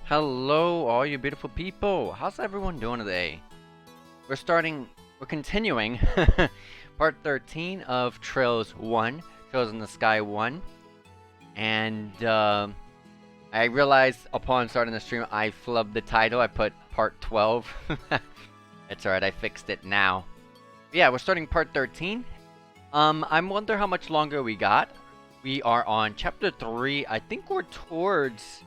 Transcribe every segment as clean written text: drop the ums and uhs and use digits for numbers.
Hello, all you beautiful people. How's everyone doing today? We're continuing part 13 of Trails 1, Trails in the Sky 1. And I realized upon starting the stream, I flubbed the title. I put part 12. It's alright, I fixed it now. But yeah, we're starting part 13. I wonder how much longer we got. We are on chapter 3. I think we're towards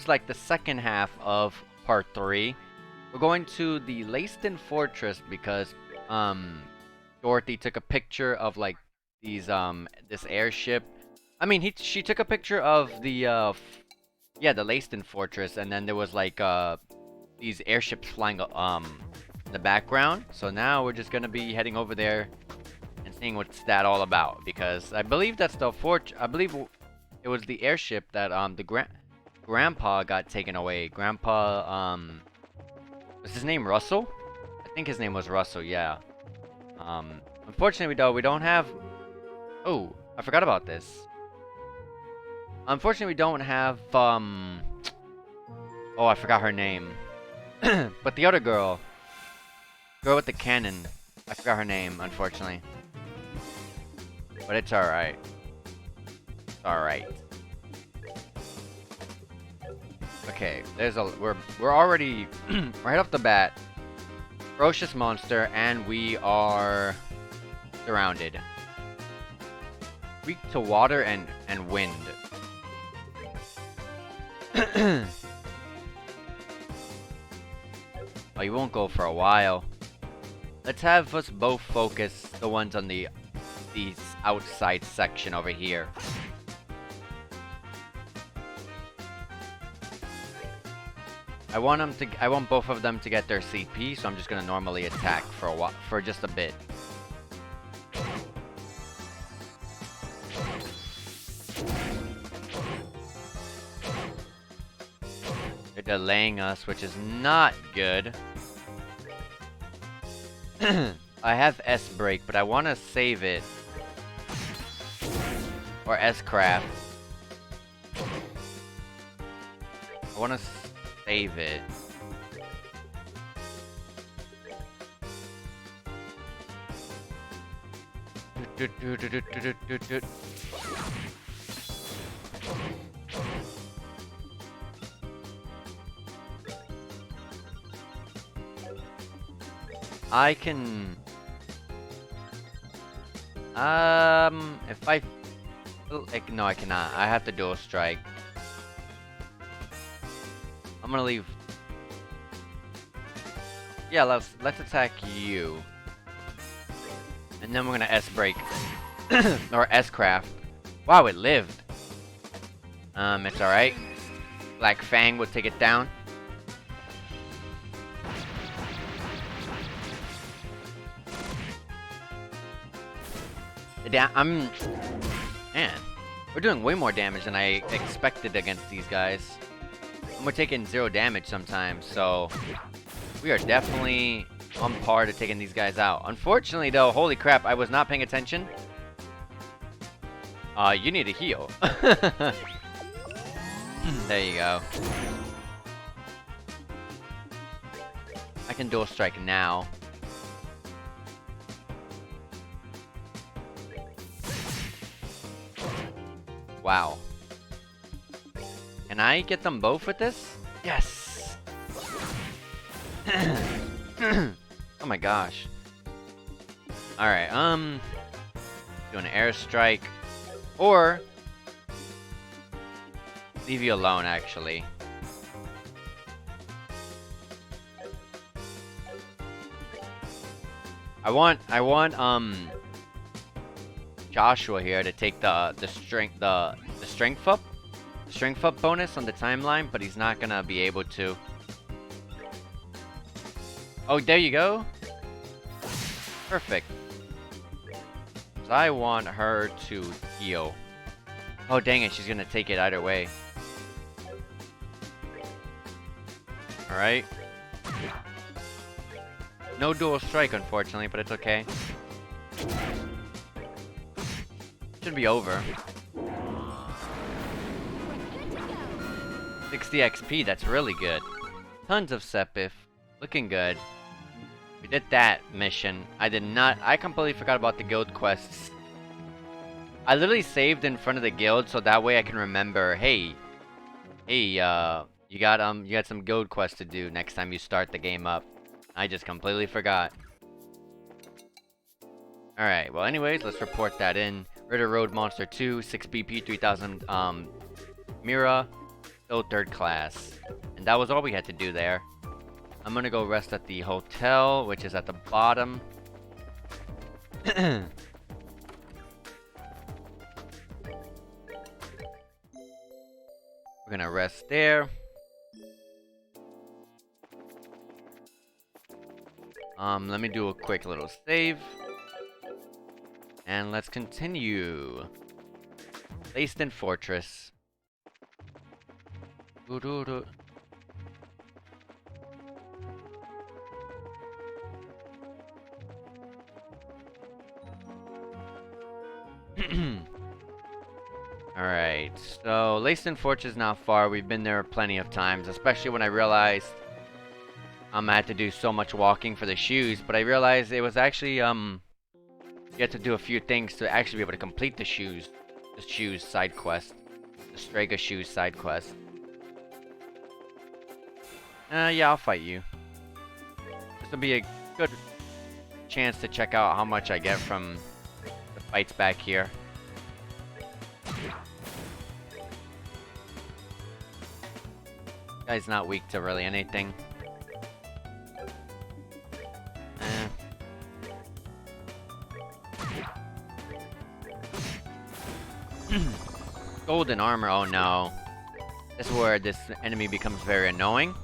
like the second half of part 3. We're going to the Leiston fortress because Dorothy took a picture of like these this airship. I mean, she took a picture of the the Leiston fortress, and then there was like these airships flying in the background. So now we're just gonna be heading over there and seeing what's that all about, because I believe that's the I believe it was the airship that Grandpa got taken away. Grandpa, was his name Russell? I think his name was Russell, yeah. Unfortunately, though, we don't have... Oh, I forgot about this. Unfortunately, we don't have, Oh, I forgot her name. But the other girl with the cannon, I forgot her name, unfortunately. But it's alright. It's alright. Okay, we're already right off the bat, ferocious monster, and we are surrounded. Weak to water and wind. Oh, you won't go for a while. Let's have us both focus the ones on the outside section over here. I want both of them to get their CP, so I'm just gonna normally attack for a while, for just a bit. They're delaying us, which is not good. I have S-Brake, but I want to save it. Or S-Craft. I want to save it. I can... if I... No, I cannot. I have to dual strike. I'm gonna leave... Yeah, let's attack you. And then we're gonna S-Brake. Or S-Craft. Wow, it lived. It's alright. Black Fang will take it down. Man, we're doing way more damage than I expected against these guys. And we're taking 0 damage sometimes, so we are definitely on par to taking these guys out. Unfortunately, though, holy crap, I was not paying attention. You need to heal. There you go. I can dual strike now. Wow. Can I get them both with this? Yes! Oh my gosh. Alright, do an airstrike. Or leave you alone, actually. I want Joshua here to take the strength up bonus on the timeline, but he's not gonna be able to. Oh, there you go. Perfect. So I want her to heal. Oh, dang it, she's gonna take it either way. Alright. No dual strike, unfortunately, but it's okay. Should be over. 60 XP, that's really good. Tons of Sepif. Looking good. We did that mission. I completely forgot about the guild quests. I literally saved in front of the guild so that way I can remember, hey, you got some guild quests to do next time you start the game up. I just completely forgot. Alright, well anyways, let's report that in. Ritter Road Monster 2, 6 BP, 3000 Mira, still 3rd class. And that was all we had to do there. I'm gonna go rest at the hotel, which is at the bottom. We're gonna rest there. Let me do a quick little save. And let's continue. Leiston Fortress. Alright, so Leiston Fortress is not far. We've been there plenty of times, especially when I realized I had to do so much walking for the shoes, but I realized it was actually, you had to do a few things to actually be able to complete the shoes side quest. The Strega shoes side quest. Yeah, I'll fight you. This will be a good chance to check out how much I get from the fights back here. Guy's not weak to really anything. Golden armor, oh no. This is where this enemy becomes very annoying.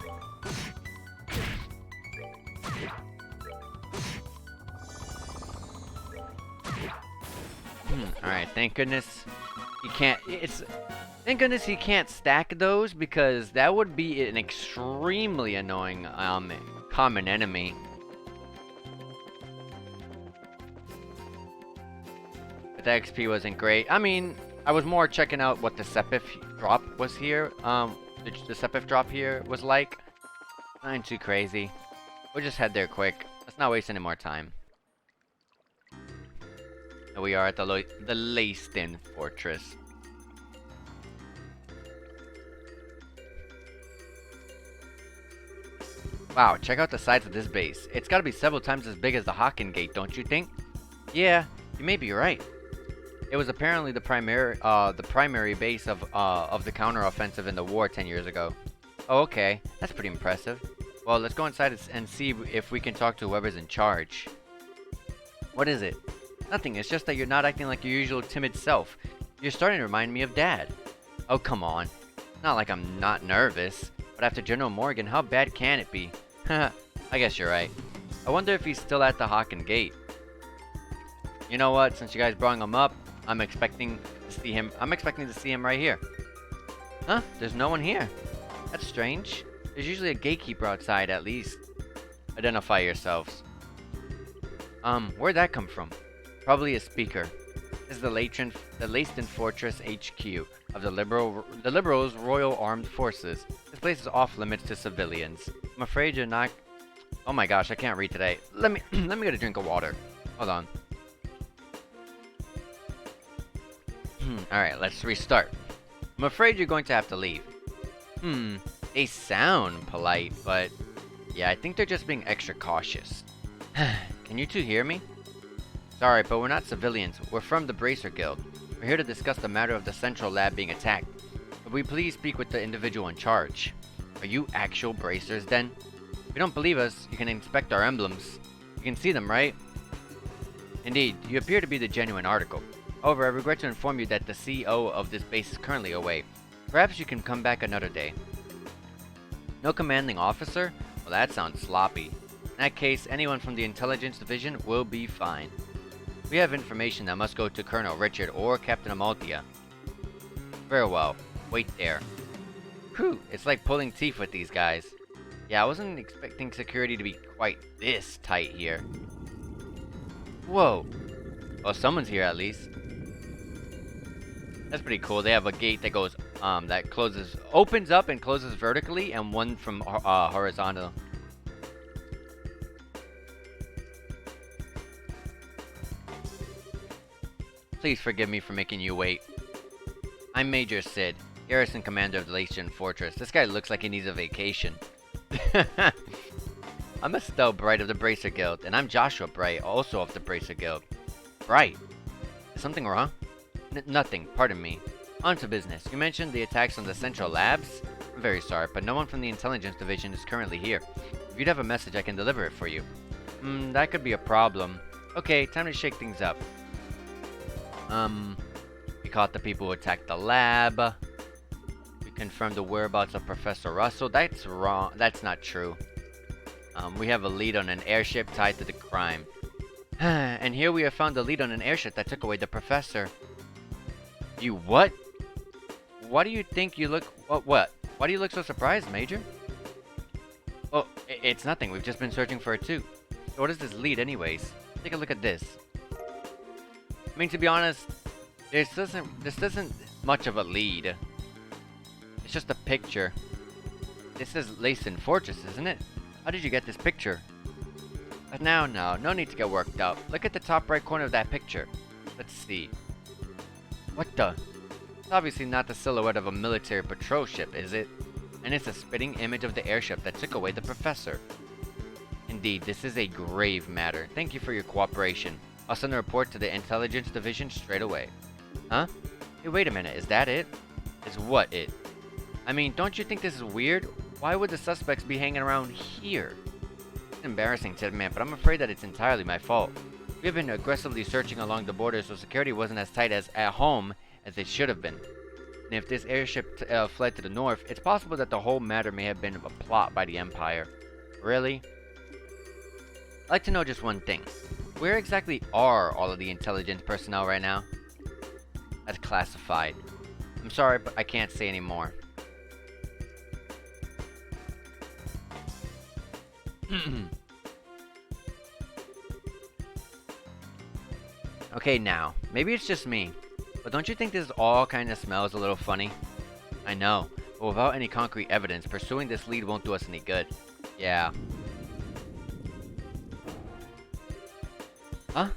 Alright, thank goodness you can't, thank goodness he can't stack those, because that would be an extremely annoying common enemy. But the XP wasn't great. I mean, I was more checking out what the Sepif drop was here. The Sepif drop here was like. Nothing too crazy. We'll just head there quick. Let's not waste any more time. And we are at the Leiston Fortress. Wow, check out the size of this base. It's gotta be several times as big as the Haken Gate, don't you think? Yeah, you may be right. It was apparently the primary base of the counteroffensive in the war 10 years ago. Oh, okay. That's pretty impressive. Well, let's go inside and see if we can talk to whoever's in charge. What is it? Nothing. It's just that you're not acting like your usual timid self. You're starting to remind me of Dad. Oh, come on. It's not like I'm not nervous. But after General Morgan, how bad can it be? Haha, I guess you're right. I wonder if he's still at the Haken Gate. You know what? Since you guys brought him up, I'm expecting to see him. I'm expecting to see him right here. Huh? There's no one here. That's strange. There's usually a gatekeeper outside, at least. Identify yourselves. Where'd that come from? Probably a speaker. This is the Leiston Fortress HQ of the Liberals' Royal Armed Forces. This place is off limits to civilians. I'm afraid you're not. Oh my gosh, I can't read today. Let me get a drink of water. Hold on. Alright, let's restart. I'm afraid you're going to have to leave. They sound polite, but yeah, I think they're just being extra cautious. Can you two hear me? Sorry, but we're not civilians. We're from the Bracer Guild. We're here to discuss the matter of the central lab being attacked. Could we please speak with the individual in charge? Are you actual bracers then? If you don't believe us, you can inspect our emblems. You can see them, right? Indeed, you appear to be the genuine article. However, I regret to inform you that the CEO of this base is currently away. Perhaps you can come back another day. No commanding officer? Well, that sounds sloppy. In that case, anyone from the intelligence division will be fine. We have information that must go to Colonel Richard or Captain Amalthea. Very well. Wait there. Whew, it's like pulling teeth with these guys. Yeah, I wasn't expecting security to be quite this tight here. Whoa. Well, someone's here at least. That's pretty cool. They have a gate that goes that opens up and closes vertically, and one from horizontal. Please forgive me for making you wait. I'm Major Sid, garrison commander of the Leiston Fortress. This guy looks like he needs a vacation. I'm Estelle Bright of the Bracer Guild, and I'm Joshua Bright, also of the Bracer Guild. Bright, is something wrong? Nothing, pardon me. On to business. You mentioned the attacks on the central labs? I'm very sorry, but no one from the intelligence division is currently here. If you'd have a message, I can deliver it for you. That could be a problem. Okay, time to shake things up. We caught the people who attacked the lab. We confirmed the whereabouts of Professor Russell. That's wrong. That's not true. We have a lead on an airship tied to the crime. And here we have found the lead on an airship that took away the professor. You what? Why do you think you look... What? Why do you look so surprised, Major? Oh, it's nothing. We've just been searching for it too. So what is this lead anyways? Take a look at this. I mean, to be honest, this isn't much of a lead. It's just a picture. This is Leiston Fortress, isn't it? How did you get this picture? But now, no need to get worked up. Look at the top right corner of that picture. Let's see. What the? It's obviously not the silhouette of a military patrol ship, is it? And it's a spitting image of the airship that took away the professor. Indeed, this is a grave matter. Thank you for your cooperation. I'll send a report to the intelligence division straight away. Huh? Hey, wait a minute. Is that it? Is what it? I mean, don't you think this is weird? Why would the suspects be hanging around here? It's embarrassing to admit, but I'm afraid that it's entirely my fault. We have been aggressively searching along the border, so security wasn't as tight as at home as it should have been. And if this airship fled to the north, it's possible that the whole matter may have been a plot by the Empire. Really? I'd like to know just one thing. Where exactly are all of the intelligence personnel right now? That's classified. I'm sorry, but I can't say any more. Okay, now, maybe it's just me, but don't you think this all kind of smells a little funny? I know, but without any concrete evidence, pursuing this lead won't do us any good. Yeah. Huh?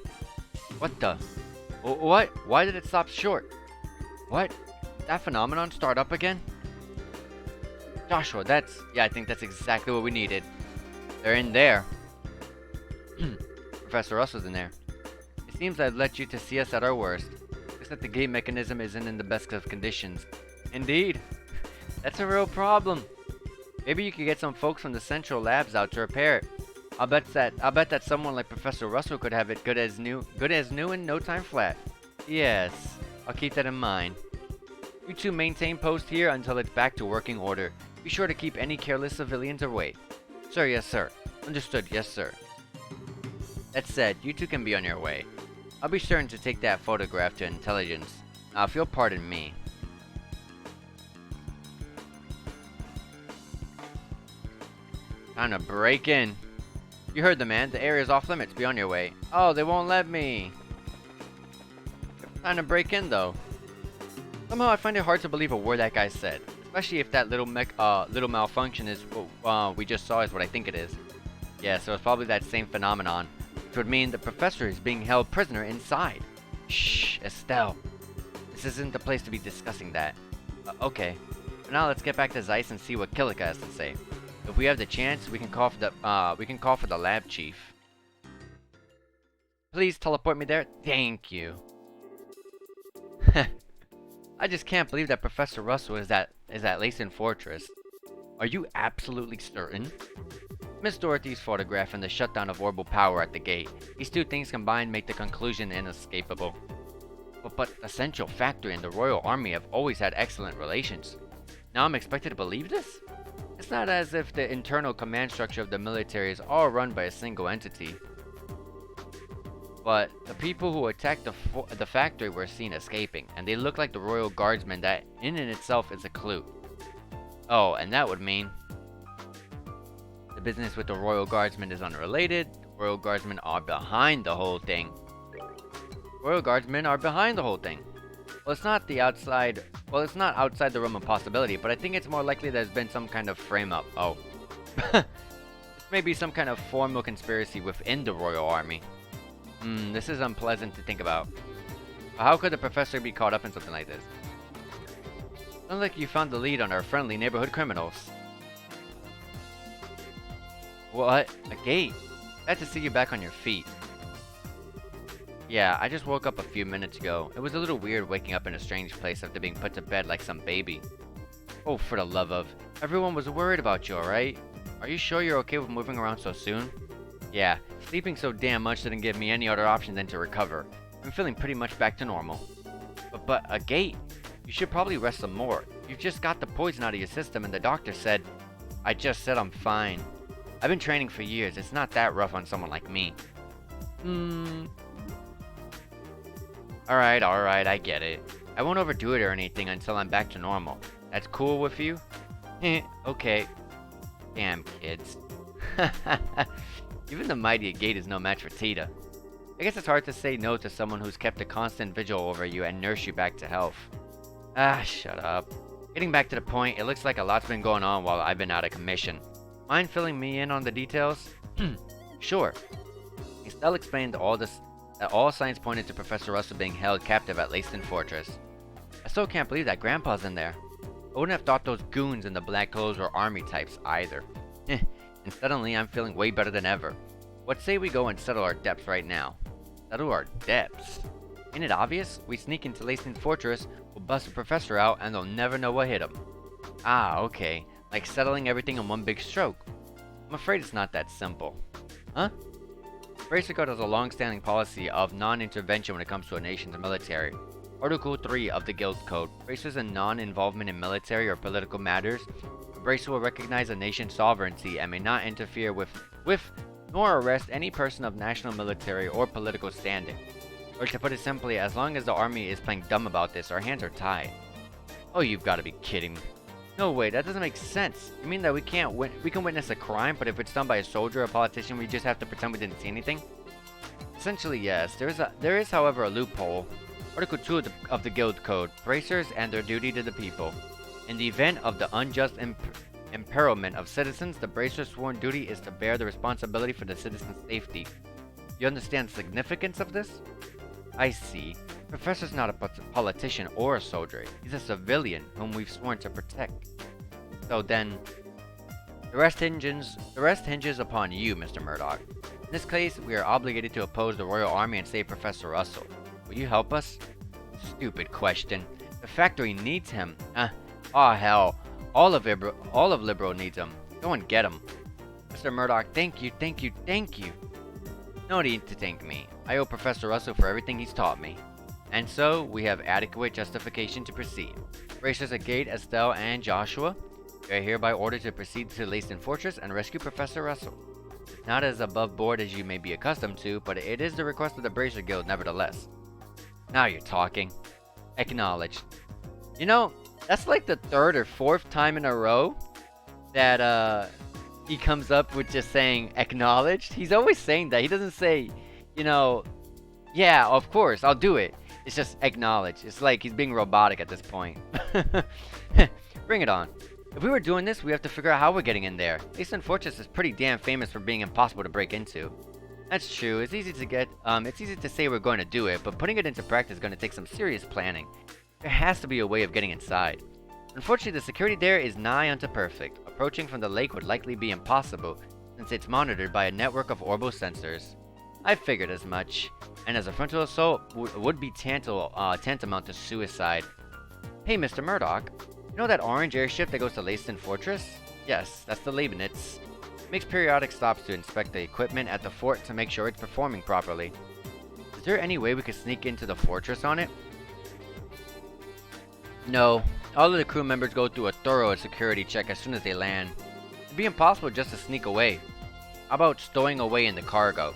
What the? What? Why did it stop short? What? That phenomenon start up again? Joshua, yeah, I think that's exactly what we needed. They're in there. Professor Russell's in there. It seems I've let you to see us at our worst. Looks like the gate mechanism isn't in the best of conditions. Indeed. That's a real problem. Maybe you could get some folks from the central labs out to repair it. I'll bet that someone like Professor Russell could have it good as new in no time flat. Yes, I'll keep that in mind. You two maintain post here until it's back to working order. Be sure to keep any careless civilians away. Sir, yes sir. Understood, yes sir. That said, you two can be on your way. I'll be certain to take that photograph to intelligence. Now, if you'll pardon me. Time to break in. You heard the man. The area's off limits. Be on your way. Oh, they won't let me. Time to break in, though. Somehow I find it hard to believe a word that guy said. Especially if that little malfunction is what we just saw is what I think it is. Yeah, so it's probably that same phenomenon. Which would mean the professor is being held prisoner inside. Shh, Estelle. This isn't the place to be discussing that. Okay. For now, let's get back to Zeiss and see what Kilika has to say. If we have the chance, we can call for the lab chief. Please teleport me there. Thank you. I just can't believe that Professor Russell is at Leiston Fortress. Are you absolutely certain? Miss Dorothy's photograph and the shutdown of orbital power at the gate. These two things combined make the conclusion inescapable. But the Central Factory and the Royal Army have always had excellent relations. Now I'm expected to believe this? It's not as if the internal command structure of the military is all run by a single entity. But the people who attacked the factory were seen escaping, and they look like the Royal Guardsmen. That in and itself is a clue. Oh, and that would mean the business with the Royal Guardsmen is unrelated. The Royal Guardsmen are behind the whole thing. Royal Guardsmen are behind the whole thing. Well, it's not the outside. Well, it's not outside the realm of possibility, but I think it's more likely there's been some kind of frame-up. Oh. This may be some kind of formal conspiracy within the Royal Army. This is unpleasant to think about. But how could the professor be caught up in something like this? Sounds like you found the lead on our friendly neighborhood criminals. What? A gate? Glad to see you back on your feet. Yeah, I just woke up a few minutes ago. It was a little weird waking up in a strange place after being put to bed like some baby. Oh, for the love of... Everyone was worried about you, alright? Are you sure you're okay with moving around so soon? Yeah, sleeping so damn much didn't give me any other option than to recover. I'm feeling pretty much back to normal. But a gate? You should probably rest some more. You've just got the poison out of your system and the doctor said... I just said I'm fine. I've been training for years. It's not that rough on someone like me. Alright, I get it. I won't overdo it or anything until I'm back to normal. That's cool with you? Okay. Damn, kids. Even the mighty gate is no match for Tita. I guess it's hard to say no to someone who's kept a constant vigil over you and nursed you back to health. Ah, shut up. Getting back to the point, it looks like a lot's been going on while I've been out of commission. Mind filling me in on the details? Sure. Estelle explained that all signs pointed to Professor Russell being held captive at Leiston Fortress. I still can't believe that Grandpa's in there. I wouldn't have thought those goons in the black clothes were army types either. And suddenly I'm feeling way better than ever. What say we go and settle our debts right now? Settle our debts? Ain't it obvious? We sneak into Leiston Fortress, we'll bust the professor out, and they'll never know what hit him. Ah, okay. Like settling everything in one big stroke. I'm afraid it's not that simple. Huh? Bracer Code has a long-standing policy of non-intervention when it comes to a nation's military. Article 3 of the Guild Code braces a non-involvement in military or political matters. A bracer will recognize a nation's sovereignty and may not interfere with nor arrest any person of national, military, or political standing. Or to put it simply, as long as the army is playing dumb about this, our hands are tied. Oh, you've got to be kidding me. No way, that doesn't make sense. You mean that we can witness a crime, but if it's done by a soldier or a politician, we just have to pretend we didn't see anything? Essentially, yes. There is, however, a loophole. Article 2 of the Guild Code, bracers and their duty to the people. In the event of the unjust imperilment of citizens, the bracer's sworn duty is to bear the responsibility for the citizens' safety. You understand the significance of this? I see. Professor's not a politician or a soldier. He's a civilian whom we've sworn to protect. So then, the rest hinges upon you, Mr. Murdoch. In this case, we are obligated to oppose the Royal Army and save Professor Russell. Will you help us? Stupid question. The factory needs him. Oh hell. All of Liberal needs him. Go and get him. Mr. Murdoch, thank you. No need to thank me. I owe Professor Russell for everything he's taught me. And so, we have adequate justification to proceed. Bracers Agate, Estelle, and Joshua, you are hereby ordered to proceed to Leiston Fortress and rescue Professor Russell. It's not as above board as you may be accustomed to, but it is the request of the Bracer Guild nevertheless. Now you're talking. Acknowledged. You know, that's like the third or fourth time in a row that he comes up with just saying acknowledged. He's always saying that. He doesn't say, you know, yeah, of course, I'll do it. It's just acknowledged. It's like he's being robotic at this point. Bring it on. If we were doing this, we have to figure out how we're getting in there. Leiston Fortress is pretty damn famous for being impossible to break into. That's true. It's easy to say we're going to do it, but putting it into practice is going to take some serious planning. There has to be a way of getting inside. Unfortunately, the security there is nigh unto perfect. Approaching from the lake would likely be impossible, since it's monitored by a network of orbital sensors. I figured as much, and as a frontal assault would be tantamount to suicide. Hey, Mr. Murdoch, you know that orange airship that goes to Leiston Fortress? Yes, that's the Leibniz. It makes periodic stops to inspect the equipment at the fort to make sure it's performing properly. Is there any way we could sneak into the fortress on it? No, all of the crew members go through a thorough security check as soon as they land. It'd be impossible just to sneak away. How about stowing away in the cargo?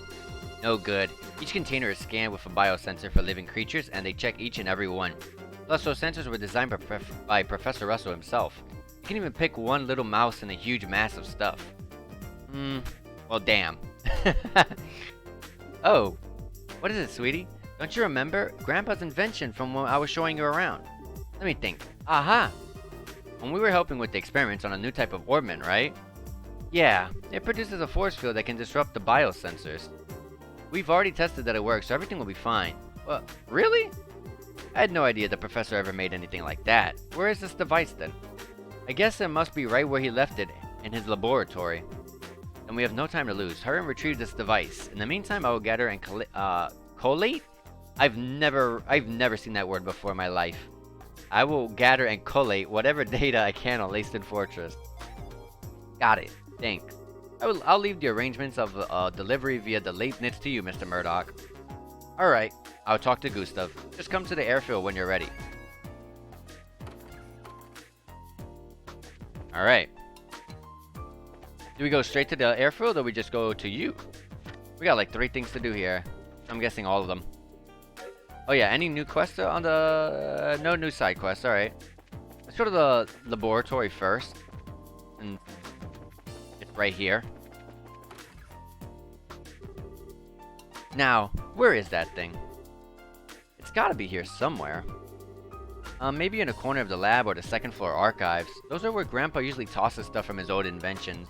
No good. Each container is scanned with a biosensor for living creatures, and they check each and every one. Plus, those sensors were designed by Professor Russell himself. You can even pick one little mouse in a huge mass of stuff. Well, damn. Oh, what is it, sweetie? Don't you remember? Grandpa's invention from when I was showing you around. Let me think. Aha! When we were helping with the experiments on a new type of orbment, right? Yeah, it produces a force field that can disrupt the biosensors. We've already tested that it works, so everything will be fine. Really? I had no idea the professor ever made anything like that. Where is this device then? I guess it must be right where he left it, in his laboratory. And we have no time to lose. Hurry and retrieve this device. In the meantime, I will gather and collate? I've never seen that word before in my life. I will gather and collate whatever data I can on Leiston Fortress. Got it. Thanks. I'll leave the arrangements of delivery via the late knits to you, Mr. Murdoch. Alright, I'll talk to Gustav. Just come to the airfield when you're ready. Alright. Do we go straight to the airfield or we just go to you? We got like 3 things to do here. I'm guessing all of them. Oh yeah, any new quests on the... no new side quests, alright. Let's go to the laboratory first. And it's right here. Now, where is that thing? It's gotta be here somewhere. Maybe in a corner of the lab or the second floor archives. Those are where Grandpa usually tosses stuff from his old inventions.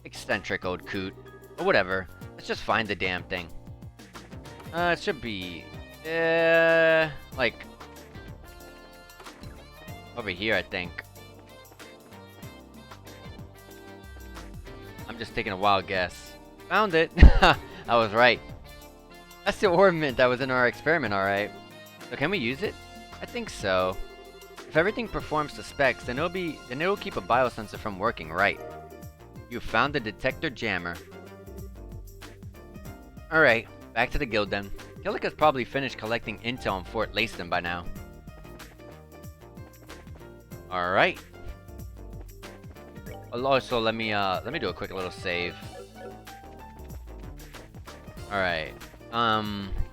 Eccentric old coot. But whatever. Let's just find the damn thing. It should be... like... over here, I think. I'm just taking a wild guess. Found it! I was right. That's the ornament that was in our experiment, alright. So can we use it? I think so. If everything performs to specs, then it'll keep a biosensor from working right. You found the detector jammer. Alright, back to the guild then. Killica's probably finished collecting intel on Fort Leiston by now. Alright. Also, let me do a quick little save. Alright.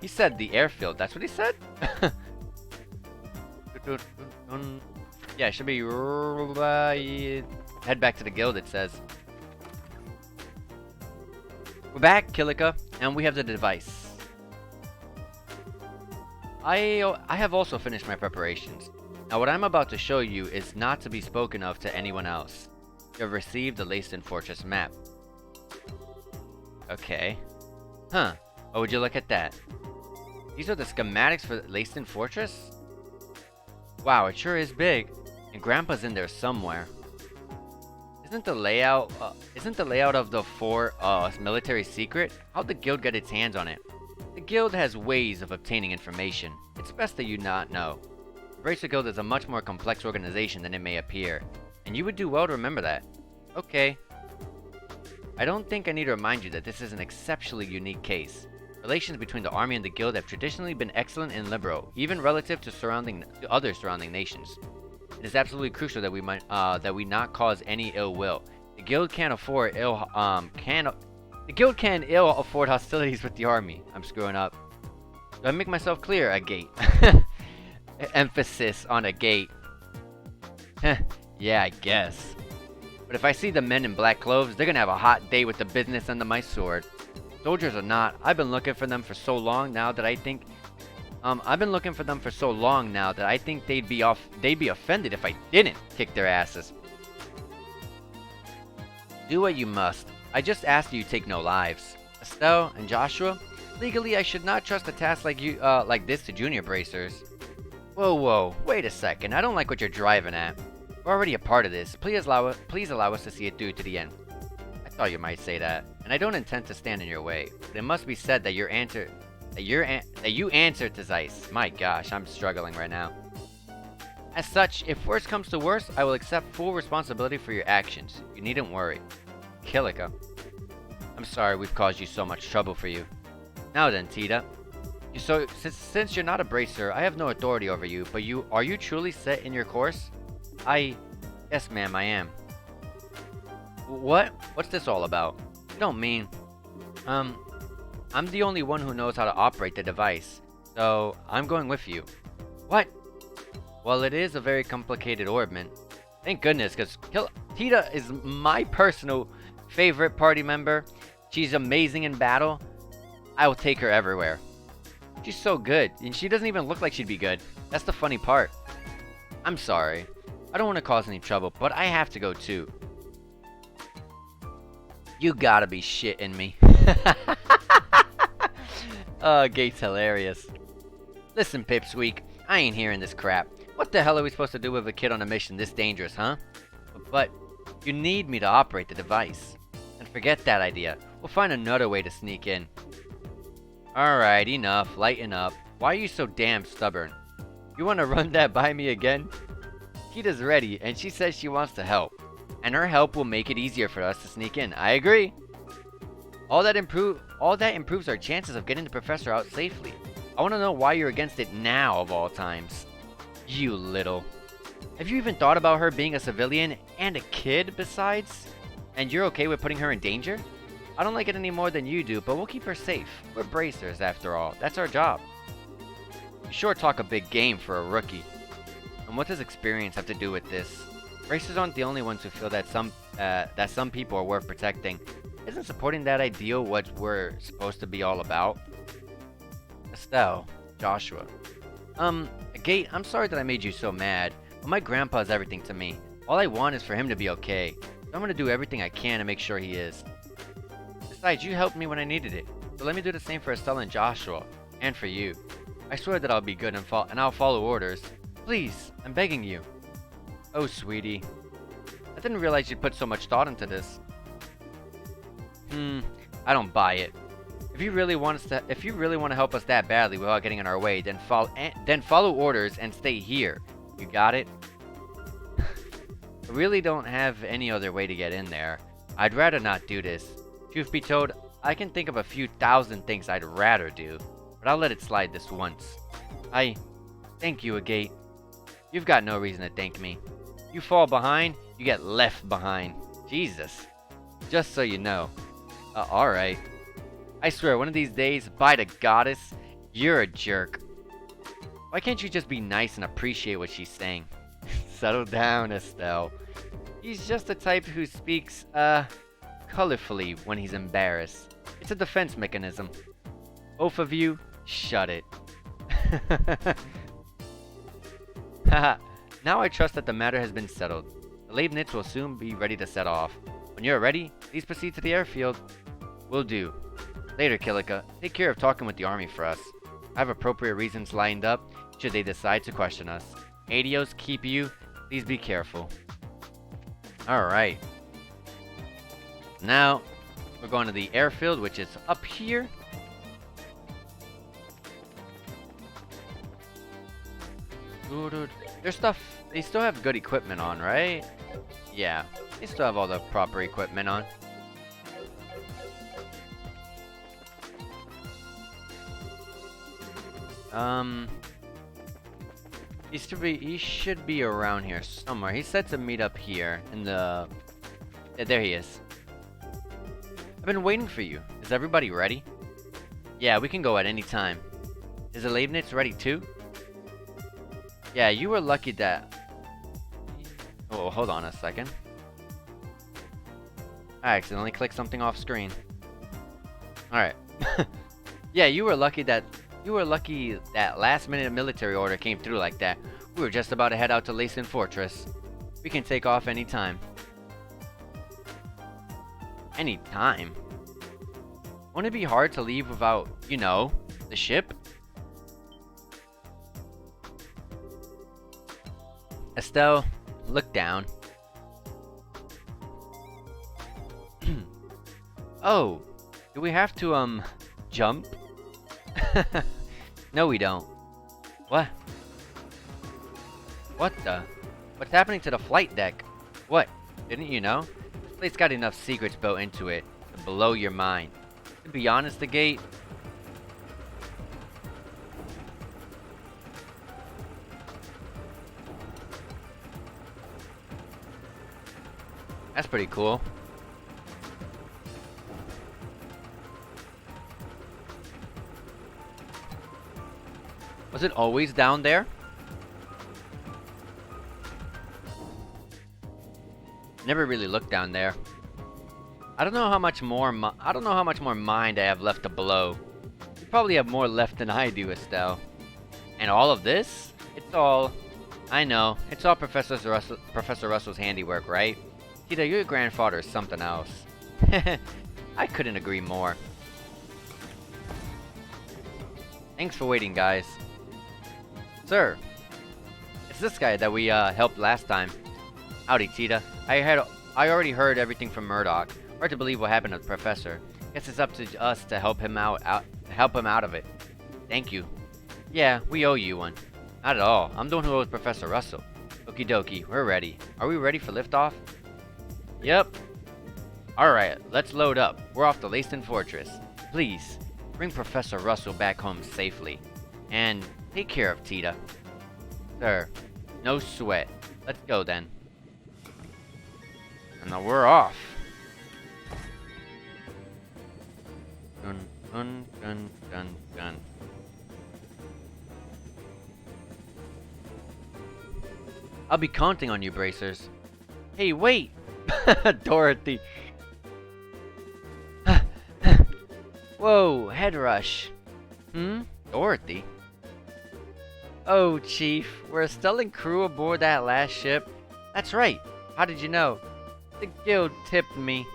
He said the airfield. That's what he said? Yeah, it should be... head back to the guild, it says. We're back, Killica, and we have the device. I have also finished my preparations. Now, what I'm about to show you is not to be spoken of to anyone else. You have received the Leiston Fortress map. Okay. Huh. Oh, would you look at that? These are the schematics for Leiston Fortress? Wow, it sure is big. And Grandpa's in there somewhere. Isn't the layout of the fort military secret? How'd the guild get its hands on it? The guild has ways of obtaining information. It's best that you not know. The Bracer Guild is a much more complex organization than it may appear, and you would do well to remember that. Okay. I don't think I need to remind you that this is an exceptionally unique case. Relations between the army and the guild have traditionally been excellent and liberal, even relative to other surrounding nations. It is absolutely crucial that we not cause any ill will. The guild can't afford afford hostilities with the army. I'm screwing up. Do I make myself clear? A gate. Emphasis on a gate. Yeah, I guess. But if I see the men in black clothes, they're gonna have a hot day with the business under my sword. Soldiers or not, I've been looking for them for so long now that I think they'd be offended if I didn't kick their asses. Do what you must. I just ask you take no lives. Estelle and Joshua, legally I should not trust a task like this to junior bracers. Whoa, wait a second. I don't like what you're driving at. We're already a part of this. Please allow us to see it through to the end. I thought you might say that, and I don't intend to stand in your way. But it must be said that you answered to Zeiss. My gosh, I'm struggling right now. As such, if worse comes to worse, I will accept full responsibility for your actions. You needn't worry. Killica. I'm sorry we've caused you so much trouble for you. Now then, Tita. Since you're not a bracer, I have no authority over you, but are you truly set in your course? Yes ma'am, I am. What's this all about? You don't mean... I'm the only one who knows how to operate the device, so I'm going with you. What? Well, it is a very complicated orbment. Thank goodness, because Tita is my personal favorite party member. She's amazing in battle. I will take her everywhere. She's so good, and she doesn't even look like she'd be good. That's the funny part. I'm sorry. I don't want to cause any trouble, but I have to go too. You gotta be shitting me. Oh, Gate's hilarious. Listen, Pipsqueak, I ain't hearing this crap. What the hell are we supposed to do with a kid on a mission this dangerous, huh? But you need me to operate the device. And forget that idea. We'll find another way to sneak in. Alright, enough. Lighten up. Why are you so damn stubborn? You want to run that by me again? Kita's ready, and she says she wants to help. And her help will make it easier for us to sneak in. I agree. All that improves our chances of getting the professor out safely. I want to know why you're against it now, of all times. You little. Have you even thought about her being a civilian and a kid besides? And you're okay with putting her in danger? I don't like it any more than you do, but we'll keep her safe. We're bracers, after all. That's our job. You sure talk a big game for a rookie. And what does experience have to do with this? Bracers aren't the only ones who feel that some people are worth protecting. Isn't supporting that ideal what we're supposed to be all about? Estelle, Joshua. Gate, I'm sorry that I made you so mad, but my grandpa's everything to me. All I want is for him to be okay. So I'm gonna do everything I can to make sure he is. Besides, you helped me when I needed it, so let me do the same for Estelle and Joshua, and for you. I swear that I'll be good and I'll follow orders. Please, I'm begging you. Oh, sweetie. I didn't realize you'd put so much thought into this. I don't buy it. If you really want to help us that badly without getting in our way, then follow orders and stay here. You got it? I really don't have any other way to get in there. I'd rather not do this. Truth be told, I can think of a few thousand things I'd rather do, but I'll let it slide this once. Thank you, Agate. You've got no reason to thank me. You fall behind, you get left behind. Jesus. Just so you know. Alright. I swear, one of these days, by the goddess, you're a jerk. Why can't you just be nice and appreciate what she's saying? Settle down, Estelle. He's just the type who speaks, colorfully when he's embarrassed. It's a defense mechanism. Both of you, shut it. Haha. Now I trust that the matter has been settled. The Leibniz will soon be ready to set off. When you're ready, please proceed to the airfield. Will do. Later, Kilika. Take care of talking with the army for us. I have appropriate reasons lined up should they decide to question us. Adios, keep you. Please be careful. Alright. Now, we're going to the airfield, which is up here. Their stuff, they still have good equipment on, right? Yeah, they still have all the proper equipment on. He should be around here somewhere. He said to meet up here in the... Yeah, there he is. I've been waiting for you. Is everybody ready? Yeah, we can go at any time. Is the Leibniz ready too? Yeah, you were lucky that... Oh, hold on a second. I accidentally clicked something off screen. Alright. Yeah, you were lucky that last minute military order came through like that. We were just about to head out to Leiston Fortress. We can take off anytime. Anytime? Won't it be hard to leave without, you know, the ship? Estelle, look down. Oh, do we have to, jump? No, we don't. What? What the? What's happening to the flight deck? What? Didn't you know? This place got enough secrets built into it to blow your mind. To be honest, the gate... That's pretty cool. Was it always down there? Never really looked down there. I don't know how much more mind I have left to blow. probably have more left than I do, Estelle. And all of this? It's all... I know. It's all Professor Russell's handiwork, right? Tita, your grandfather is something else. I couldn't agree more. Thanks for waiting, guys. Sir, it's this guy that we helped last time. Howdy, Tita. I already heard everything from Murdoch. Hard to believe what happened to the professor. Guess it's up to us to help him out of it. Thank you. Yeah, we owe you one. Not at all. I'm the one who owes Professor Russell. Okie dokie, we're ready. Are we ready for liftoff? Yep. Alright, let's load up. We're off to Leiston Fortress. Please, bring Professor Russell back home safely. And take care of Tita. Sir, no sweat. Let's go then. And now we're off. Dun dun dun dun dun. I'll be counting on you, Bracers. Hey, wait! Dorothy. Whoa, head rush. Dorothy? Oh, Chief, were Estelle and crew aboard that last ship? That's right. How did you know? The guild tipped me.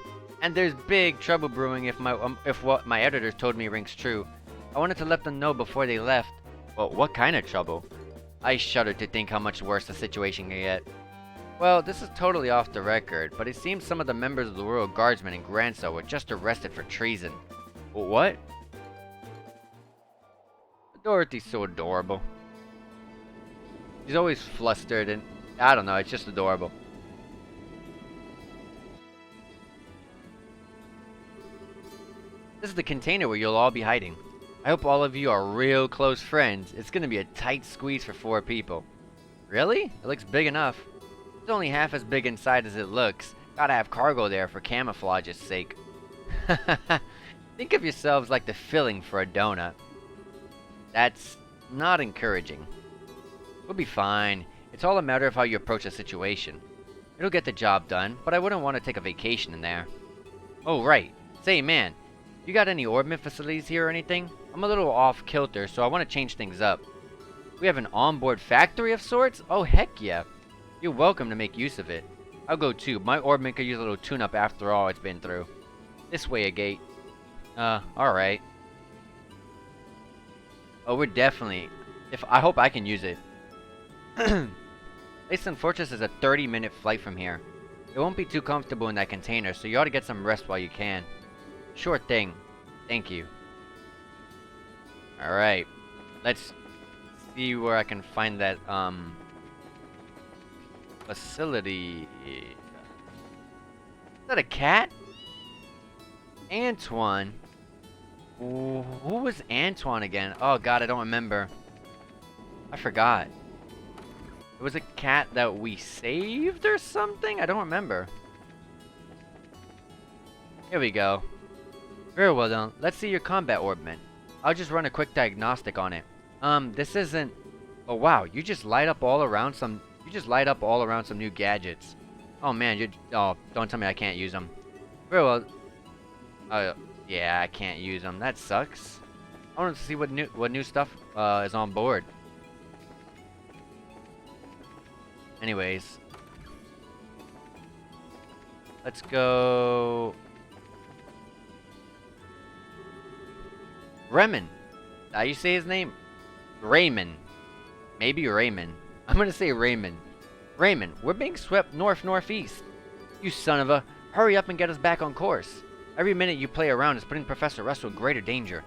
And there's big trouble brewing if what my editors told me rings true. I wanted to let them know before they left. Well, what kind of trouble? I shudder to think how much worse the situation can get. Well, this is totally off the record, but it seems some of the members of the Royal Guardsmen in Granso were just arrested for treason. What? Dorothy's so adorable. She's always flustered and... I don't know, it's just adorable. This is the container where you'll all be hiding. I hope all of you are real close friends. It's gonna be a tight squeeze for 4 people. Really? It looks big enough. It's only half as big inside as it looks. Gotta have cargo there for camouflage's sake. Think of yourselves like the filling for a donut. That's not encouraging. We'll be fine. It's all a matter of how you approach a situation. It'll get the job done, but I wouldn't want to take a vacation in there. Oh, right. Say, man, you got any orbment facilities here or anything? I'm a little off kilter, so I want to change things up. We have an onboard factory of sorts? Oh, heck yeah. You're welcome to make use of it. I'll go too. My orbment could use a little tune-up after all it's been through. This way, Agate. Alright. Oh, we're definitely... I hope I can use it. Leiston Fortress is a 30-minute flight from here. It won't be too comfortable in that container, so you ought to get some rest while you can. Sure thing. Thank you. Alright. Let's see where I can find that, facility. Is that a cat? Antoine? Who was Antoine again? Oh god, I don't remember. I forgot. It was a cat that we saved or something? I don't remember. Here we go. Very well done. Let's see your combat orbment. I'll just run a quick diagnostic on it. This isn't... Oh wow, you just light up all around some... You just light up all around some new gadgets. Oh man, oh, don't tell me I can't use them. Very well. Yeah, I can't use them. That sucks. I want to see what new stuff is on board. Anyways, let's go. Remen. How you say his name? Raymond. Maybe Raymond. I'm gonna say Raymond. Raymond, we're being swept northeast. You son of a... Hurry up and get us back on course. Every minute you play around is putting Professor Russell in greater danger.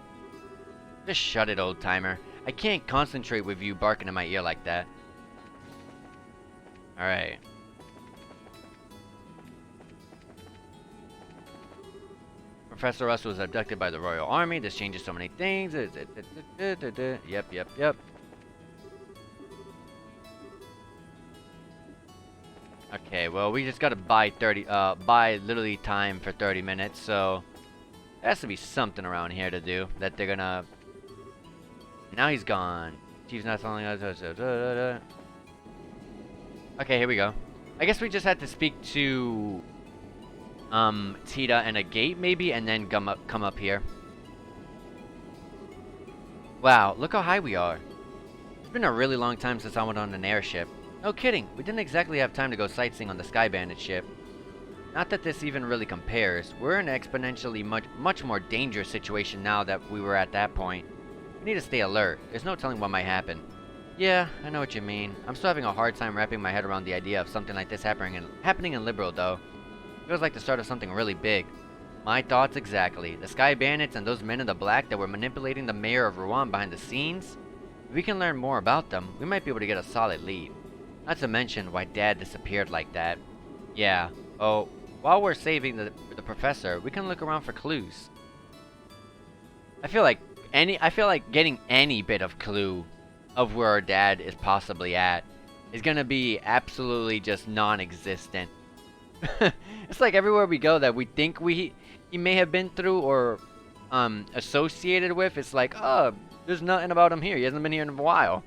Just shut it, old-timer. I can't concentrate with you barking in my ear like that. Alright. Professor Russell was abducted by the Royal Army. This changes so many things. Yep. Okay, well, we just gotta buy literally time for 30 minutes, so there has to be something around here to do that they're gonna... Now he's gone. Chief's not telling us... Okay, here we go. I guess we just had to speak to... Tita and Agate, maybe, and then come up here. Wow, look how high we are. It's been a really long time since I went on an airship. No kidding, we didn't exactly have time to go sightseeing on the Sky Bandit ship. Not that this even really compares. We're in an exponentially much more dangerous situation now that we were at that point. We need to stay alert. There's no telling what might happen. Yeah, I know what you mean. I'm still having a hard time wrapping my head around the idea of something like this happening in Liberal, though. Feels like the start of something really big. My thoughts exactly. The Sky Bandits and those men in the black that were manipulating the mayor of Rouen behind the scenes? If we can learn more about them, we might be able to get a solid lead. Not to mention why Dad disappeared like that. Yeah. Oh, while we're saving the professor, we can look around for clues. I feel like getting any bit of clue of where our dad is possibly at is gonna be absolutely just non-existent. It's like everywhere we go that we think he may have been through or associated with, it's like, oh, there's nothing about him here. He hasn't been here in a while.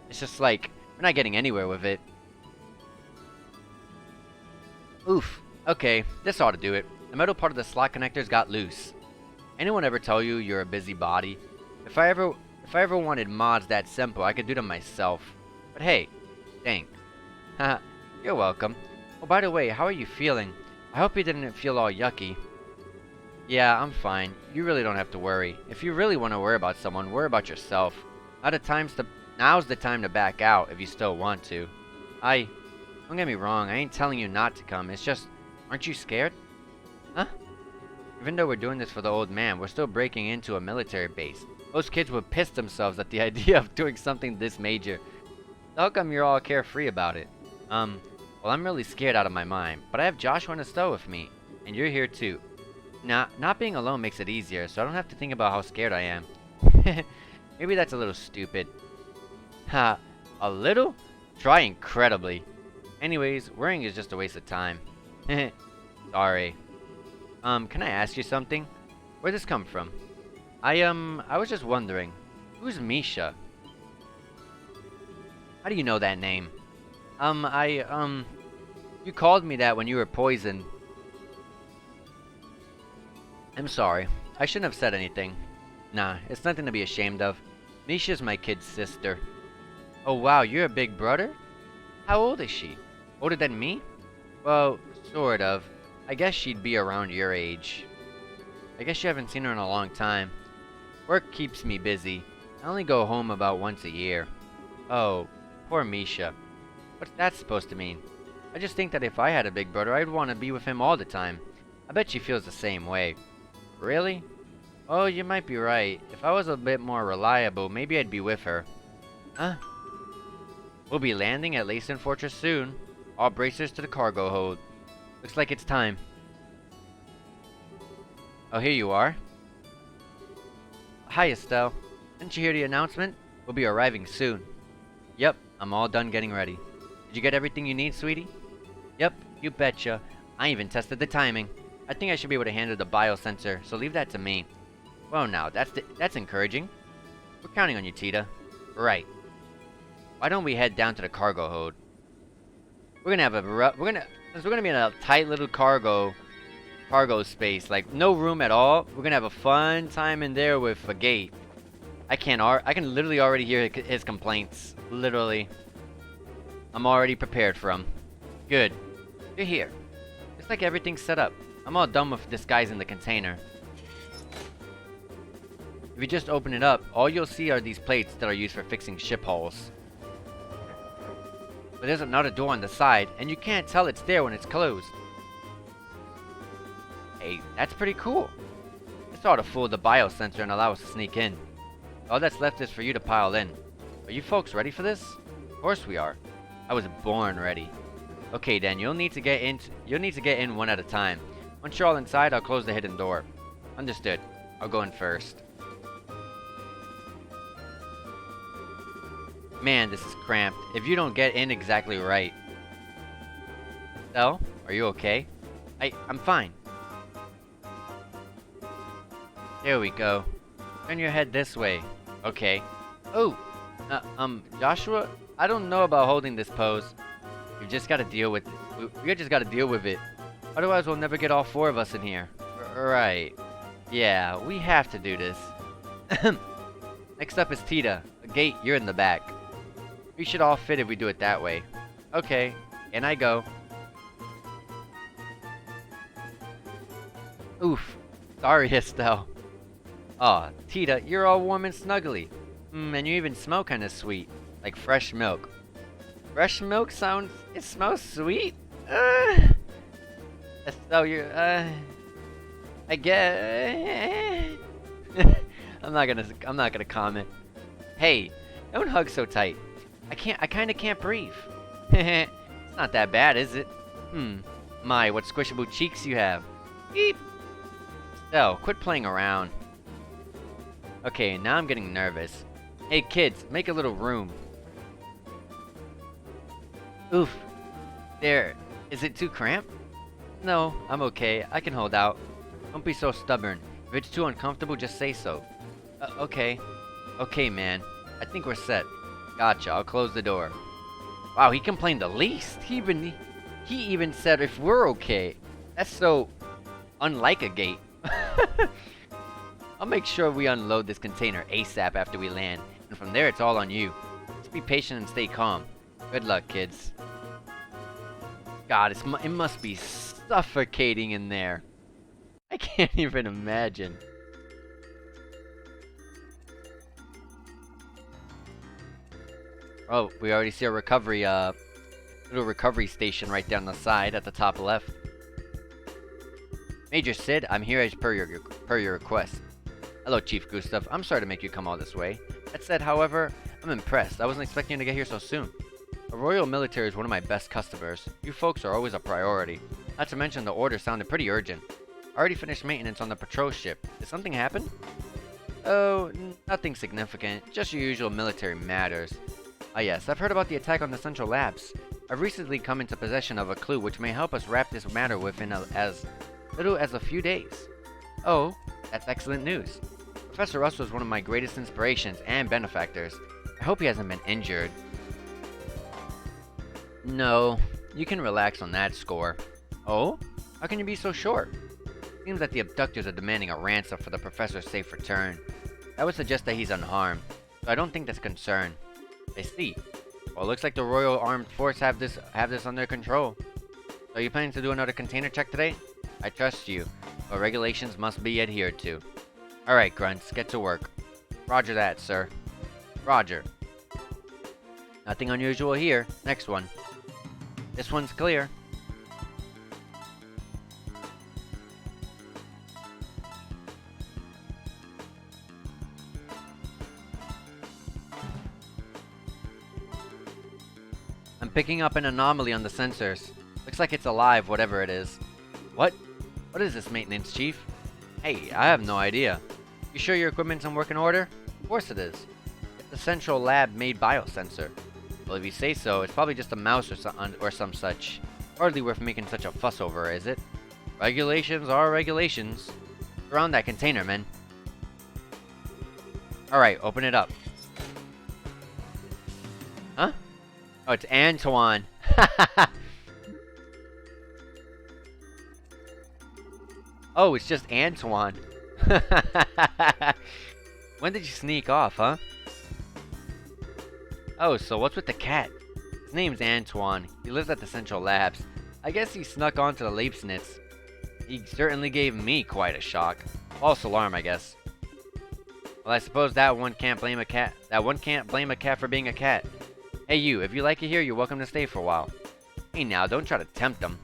It's just like we're not getting anywhere with it. Oof. Okay, this ought to do it. The metal part of the slot connectors got loose. Anyone ever tell you you're a busybody? If I ever wanted mods that simple, I could do them myself. But hey, thanks. Haha, you're welcome. Oh, by the way, how are you feeling? I hope you didn't feel all yucky. Yeah, I'm fine. You really don't have to worry. If you really want to worry about someone, worry about yourself. Now's the time to back out if you still want to. Don't get me wrong, I ain't telling you not to come. It's just, aren't you scared? Huh? Even though we're doing this for the old man, we're still breaking into a military base. Those kids would piss themselves at the idea of doing something this major. How come you're all carefree about it? Well, I'm really scared out of my mind, but I have Joshua and Estelle with me, and you're here too. Not being alone makes it easier, so I don't have to think about how scared I am. Maybe that's a little stupid. Ha, a little? Try incredibly. Anyways, worrying is just a waste of time. Sorry. Can I ask you something? Where'd this come from? I was just wondering, who's Misha? How do you know that name? You called me that when you were poisoned. I'm sorry. I shouldn't have said anything. Nah, it's nothing to be ashamed of. Misha's my kid's sister. Oh wow, you're a big brother? How old is she? Older than me? Well, sort of. I guess she'd be around your age. I guess you haven't seen her in a long time. Work keeps me busy. I only go home about once a year. Oh, poor Misha. What's that supposed to mean? I just think that if I had a big brother, I'd want to be with him all the time. I bet she feels the same way. Really? Oh, you might be right. If I was a bit more reliable, maybe I'd be with her. Huh? We'll be landing at Leiston Fortress soon. All bracers to the cargo hold. Looks like it's time. Oh, here you are. Hi, Estelle. Didn't you hear the announcement? We'll be arriving soon. Yep, I'm all done getting ready. Did you get everything you need, sweetie? Yep, you betcha. I even tested the timing. I think I should be able to handle the biosensor, so leave that to me. Well, now, that's encouraging. We're counting on you, Tita. Right. Why don't we head down to the cargo hold? We're gonna be in a tight little cargo space, like no room at all. We're gonna have a fun time in there with a gate. I can literally already hear his complaints. Literally. I'm already prepared for him. Good. You're here. Looks like everything's set up. I'm all done with disguising the container. If you just open it up, all you'll see are these plates that are used for fixing ship hulls. But there's another door on the side, and you can't tell it's there when it's closed. Hey, that's pretty cool. This ought to fool the biosensor and allow us to sneak in. All that's left is for you to pile in. Are you folks ready for this? Of course we are. I was born ready. Okay then, you'll need to get in one at a time. Once you're all inside, I'll close the hidden door. Understood. I'll go in first. Man, this is cramped. If you don't get in exactly right. Estelle, are you okay? I'm fine. There we go. Turn your head this way. Okay. Oh! Joshua? I don't know about holding this pose. We just gotta deal with it. We just gotta deal with it. Otherwise, we'll never get all four of us in here. Right. Yeah, we have to do this. Next up is Tita. The gate, you're in the back. We should all fit if we do it that way. Okay, and I go. Oof. Sorry, Estelle. Aw, Tita, you're all warm and snuggly. And you even smell kinda sweet. Like fresh milk. Fresh milk sounds... It smells sweet? Estelle, you're... I guess... I'm not gonna comment. Hey, don't hug so tight. I kinda can't breathe. It's not that bad, is it? My, what squishable cheeks you have. Beep. Estelle, quit playing around. Okay, now I'm getting nervous. Hey kids, make a little room. Oof. There. Is it too cramped? No, I'm okay. I can hold out. Don't be so stubborn. If it's too uncomfortable, just say so. Okay. Okay, man. I think we're set. Gotcha. I'll close the door. Wow, he complained the least. He even said if we're okay. That's so unlike a gate. I'll make sure we unload this container ASAP after we land. And from there, it's all on you. Just be patient and stay calm. Good luck, kids. God, it must be suffocating in there. I can't even imagine. Oh, we already see a recovery, little recovery station right down the side at the top left. Major Sid, I'm here as per your request. Hello, Chief Gustav. I'm sorry to make you come all this way. That said, however, I'm impressed. I wasn't expecting you to get here so soon. The Royal Military is one of my best customers. You folks are always a priority. Not to mention the order sounded pretty urgent. I already finished maintenance on the patrol ship. Did something happen? Oh, nothing significant. Just your usual military matters. Ah yes, I've heard about the attack on the Central Labs. I've recently come into possession of a clue which may help us wrap this matter within as little as a few days. Oh, that's excellent news. Professor Russell is one of my greatest inspirations and benefactors. I hope he hasn't been injured. No, you can relax on that score. Oh? How can you be so sure? Seems that the abductors are demanding a ransom for the professor's safe return. That would suggest that he's unharmed, so I don't think that's a concern. I see. Well, it looks like the Royal Armed Force have this under control. So are you planning to do another container check today? I trust you, but regulations must be adhered to. Alright, grunts, get to work. Roger that, sir. Roger. Nothing unusual here. Next one. This one's clear. I'm picking up an anomaly on the sensors. Looks like it's alive, whatever it is. What? What is this, Maintenance Chief? Hey, I have no idea. You sure your equipment's in working order? Of course it is. It's a Central Lab-made biosensor. Well, if you say so, it's probably just a mouse or some such. Hardly worth making such a fuss over, is it? Regulations are regulations. Surround that container, men. Alright, open it up. Huh? Oh, it's Antoine. Oh, it's just Antoine. When did you sneak off, huh? Oh, so what's with the cat? His name's Antoine. He lives at the Central Labs. I guess he snuck onto the Leibsnitz. He certainly gave me quite a shock. False alarm, I guess. Well, I suppose that one can't blame a cat. That one can't blame a cat for being a cat. Hey you, if you like it here, you're welcome to stay for a while. Hey now, don't try to tempt them.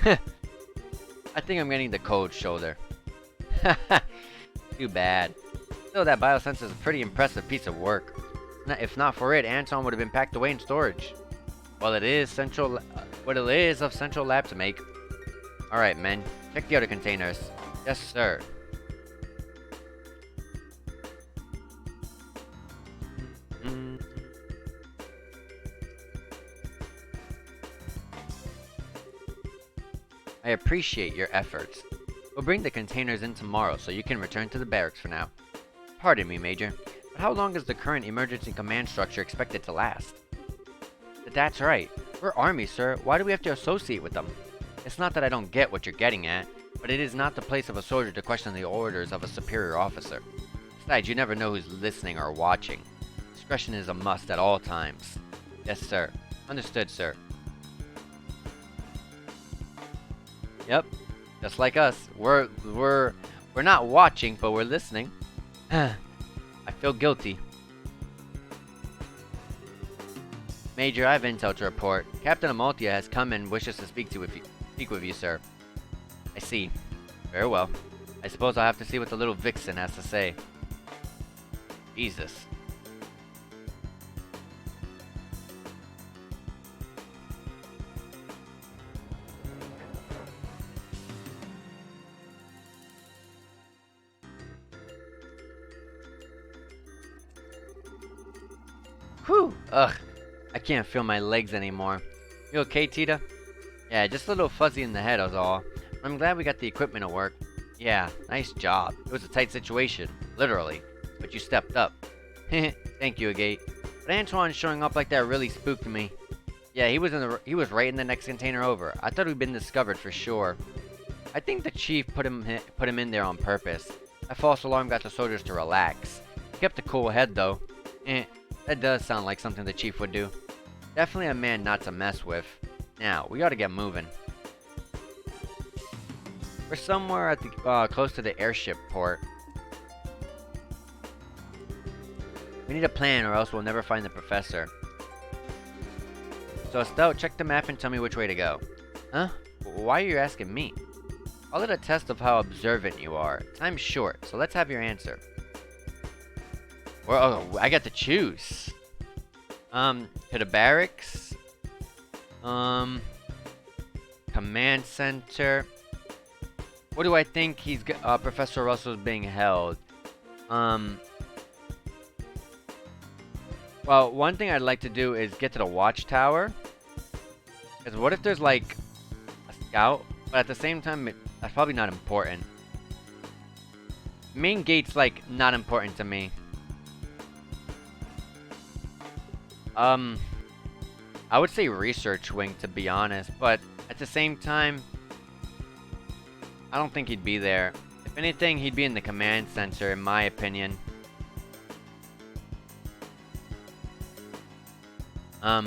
I think I'm getting the cold shoulder. Too bad. Still, that biosensor is a pretty impressive piece of work. If not for it, Anton would have been packed away in storage. Well, it is of Central Lab to make. Alright, men. Check the other containers. Yes, sir. I appreciate your efforts. We'll bring the containers in tomorrow so you can return to the barracks for now. Pardon me, Major, but how long is the current emergency command structure expected to last? That's right. We're Army, sir. Why do we have to associate with them? It's not that I don't get what you're getting at. but it is not the place of a soldier to question the orders of a superior officer. Besides, you never know who's listening or watching. Discretion is a must at all times. Yes, sir. Understood, sir. Yep. Just like us. We're not watching, but we're listening. I feel guilty. Major, I have intel to report. Captain Amalthea has come and wishes to speak with you, sir. I see. Very well. I suppose I'll have to see what the little vixen has to say. Jesus. Whew! Ugh. I can't feel my legs anymore. You okay, Tita? Yeah, just a little fuzzy in the head is all. I'm glad we got the equipment to work. Yeah, nice job. It was a tight situation. Literally. But you stepped up. Thank you, Agate. But Antoine showing up like that really spooked me. Yeah, he was right in the next container over. I thought we'd been discovered for sure. I think the chief put him in there on purpose. That false alarm got the soldiers to relax. He kept a cool head though. That does sound like something the chief would do. Definitely a man not to mess with. Now, we ought to get moving. We're somewhere at the close to the airship port. We need a plan or else we'll never find the professor. So Estelle, check the map and tell me which way to go. Huh? Why are you asking me? Call it a test of how observant you are. Time's short, so let's have your answer. Well, oh, I got to choose. To the barracks. Command center. What do I think Professor Russell's being held? Well, one thing I'd like to do is get to the watchtower. Because what if there's like a scout? But at the same time, that's probably not important. Main gate's like not important to me. I would say research wing to be honest, but at the same time, I don't think he'd be there. If anything, he'd be in the command center, in my opinion. Let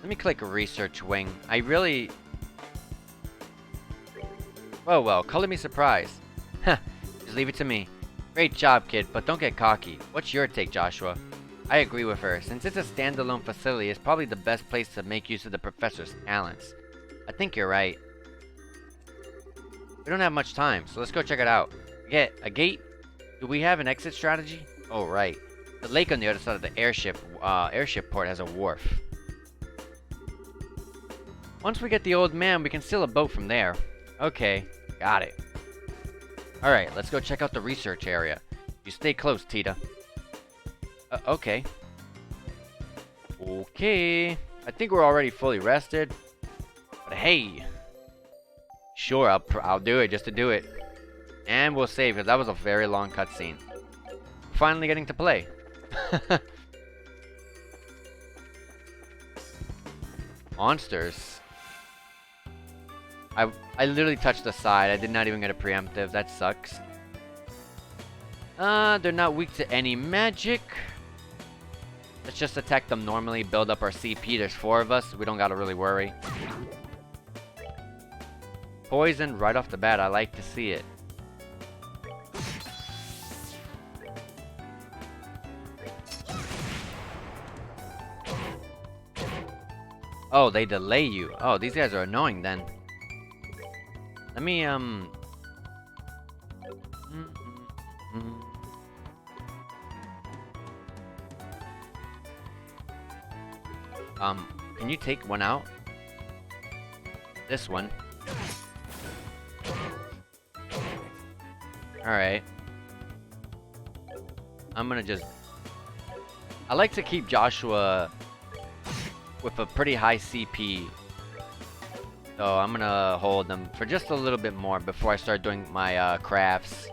me click research wing. I really... Well, color me surprised. Just leave it to me. Great job, kid, but don't get cocky. What's your take, Joshua? I agree with her. Since it's a standalone facility, it's probably the best place to make use of the professor's talents. I think you're right. We don't have much time, so let's go check it out. A gate? Do we have an exit strategy? Oh, right. The lake on the other side of the airship port has a wharf. Once we get the old man, we can steal a boat from there. Okay, got it. Alright, let's go check out the research area. You stay close, Tita. Okay. Okay. I think we're already fully rested. But hey. Sure, I'll do it just to do it. And we'll save, because that was a very long cutscene. Finally getting to play. Monsters. I literally touched the side. I did not even get a preemptive. That sucks. They're not weak to any magic. Let's just attack them normally, build up our CP. There's 4 of us. We don't gotta really worry. Poison right off the bat. I like to see it. Oh, they delay you. Oh, these guys are annoying then. Let me, can you take one out? This one. Alright. I'm gonna just... I like to keep Joshua with a pretty high CP. So I'm gonna hold them for just a little bit more before I start doing my crafts.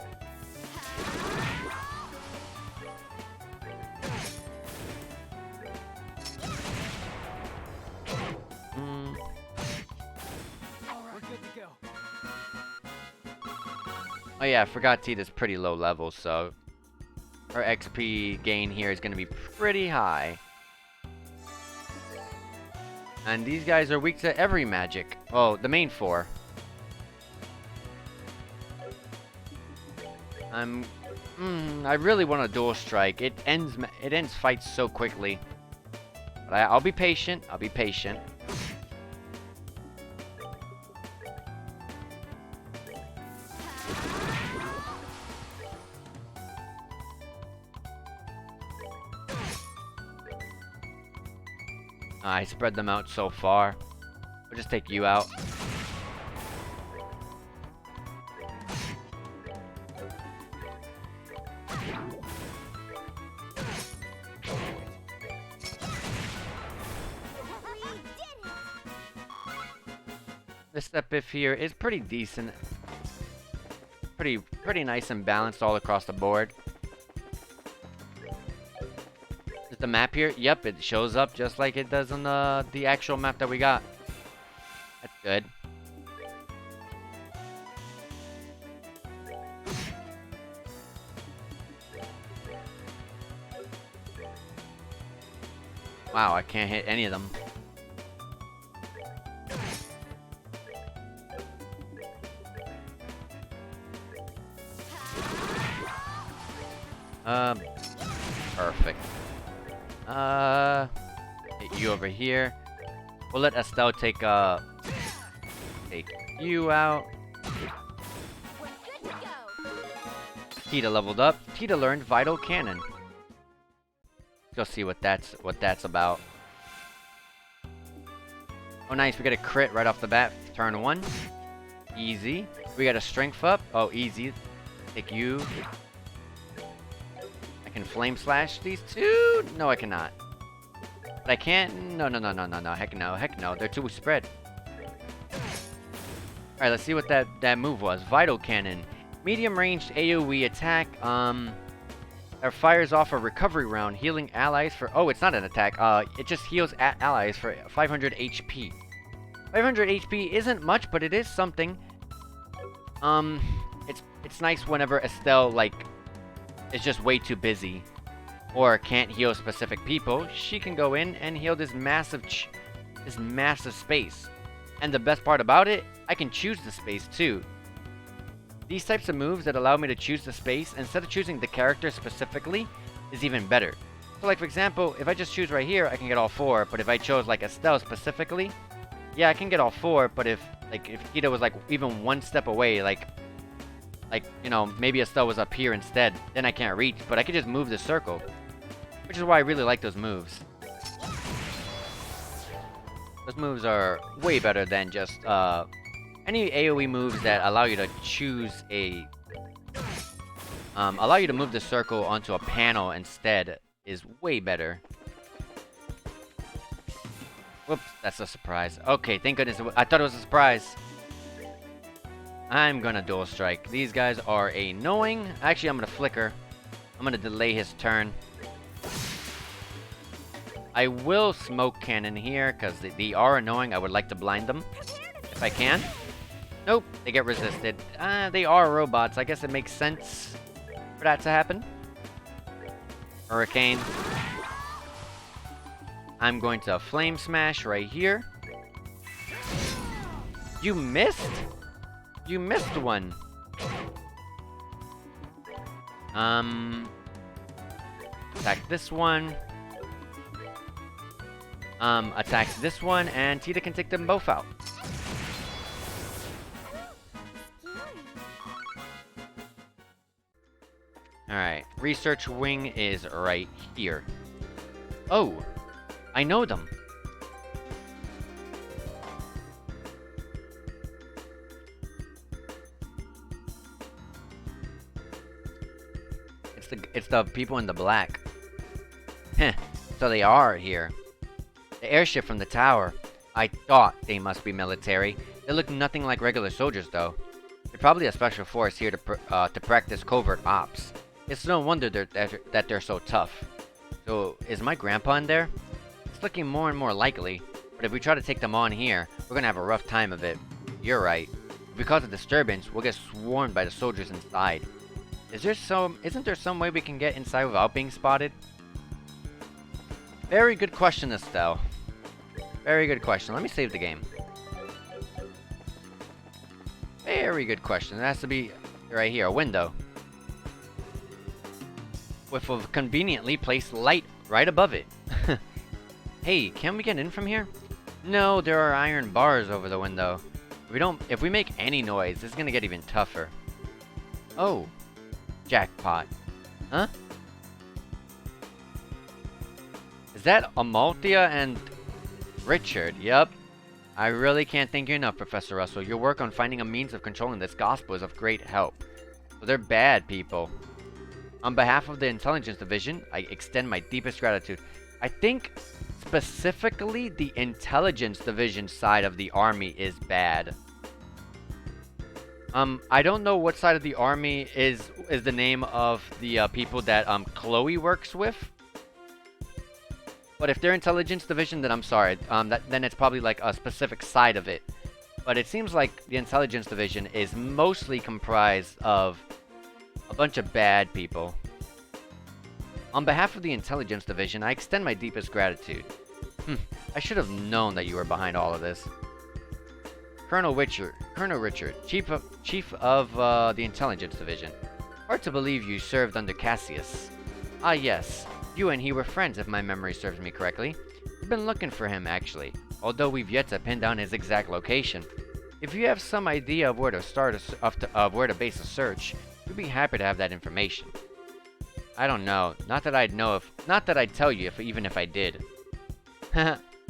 Oh yeah, I forgot Tita's pretty low level, so her XP gain here is going to be pretty high. And these guys are weak to every magic. Well, the main four. I really want a dual strike. It ends fights so quickly. But I'll be patient. I'll be patient. I spread them out so far. We'll just take you out. This step if here is pretty decent. Pretty nice and balanced all across the board. Is the map here? Yep, it shows up just like it does on the actual map that we got. That's good. Wow, I can't hit any of them. Perfect. Hit you over here. We'll let Estelle take you out. Tita leveled up. Tita learned Vital Cannon. Go see what that's about. Oh nice, we got a crit right off the bat. Turn 1. Easy. We got a strength up. Oh, easy. Take you. I can flame slash these two? No, I cannot. But I can't? No. Heck no, heck no. They're too spread. Alright, let's see what that move was. Vital Cannon. Medium ranged AoE attack. That fires off a recovery round, healing allies for... Oh, it's not an attack. It just heals allies for 500 HP. 500 HP isn't much, but it is something. It's nice whenever Estelle, like, is just way too busy. Or can't heal specific people. She can go in and heal this massive space. And the best part about it, I can choose the space too. These types of moves that allow me to choose the space instead of choosing the character specifically is even better. So like for example, if I just choose right here, I can get all 4, but if I chose like Estelle specifically, yeah, I can get all 4, but if Tita was like even one step away, like you know, maybe Estelle was up here instead, then I can't reach, but I could just move the circle. Which is why I really like those moves. Those moves are way better than just any AoE moves that allow you to choose a... allow you to move the circle onto a panel instead is way better. Whoops, that's a surprise. Okay, thank goodness. I thought it was a surprise. I'm gonna dual strike. These guys are annoying. Actually, I'm gonna flicker. I'm gonna delay his turn. I will smoke cannon here because they are annoying. I would like to blind them if I can. Nope, they get resisted. They are robots. I guess it makes sense for that to happen. Hurricane. I'm going to flame smash right here. You missed? You missed one. Attack this one. Attack this one, and Tita can take them both out. Alright, research wing is right here. Oh, I know them. It's the people in the black. Heh, so they are here. The airship from the tower. I thought they must be military. They look nothing like regular soldiers though. They're probably a special force here to practice covert ops. It's no wonder that they're so tough. So, is my grandpa in there? It's looking more and more likely. But if we try to take them on here, we're gonna have a rough time of it. You're right. If we cause a disturbance, we'll get swarmed by the soldiers inside. Isn't there some way we can get inside without being spotted? Very good question, Estelle. Very good question. Let me save the game. Very good question. It has to be right here, a window. With a conveniently placed light right above it. Hey, can we get in from here? No, there are iron bars over the window. If we make any noise, it's gonna get even tougher. Oh. Jackpot. Huh? Is that Amalthea and Richard? Yup. I really can't thank you enough, Professor Russell. Your work on finding a means of controlling this gospel is of great help. So they're bad people. On behalf of the Intelligence Division, I extend my deepest gratitude. I think specifically the Intelligence Division side of the army is bad. I don't know what side of the army is the name of the people that Chloe works with. But if they're Intelligence Division, then I'm sorry. Then it's probably like a specific side of it. But it seems like the Intelligence Division is mostly comprised of a bunch of bad people. On behalf of the Intelligence Division, I extend my deepest gratitude. I should have known that you were behind all of this. Colonel Richard, Chief of the Intelligence Division. Hard to believe you served under Cassius. Ah yes, you and he were friends if my memory serves me correctly. We've been looking for him actually, although we've yet to pin down his exact location. If you have some idea of where to base a search, we'd be happy to have that information. I don't know. Not that I'd tell you even if I did.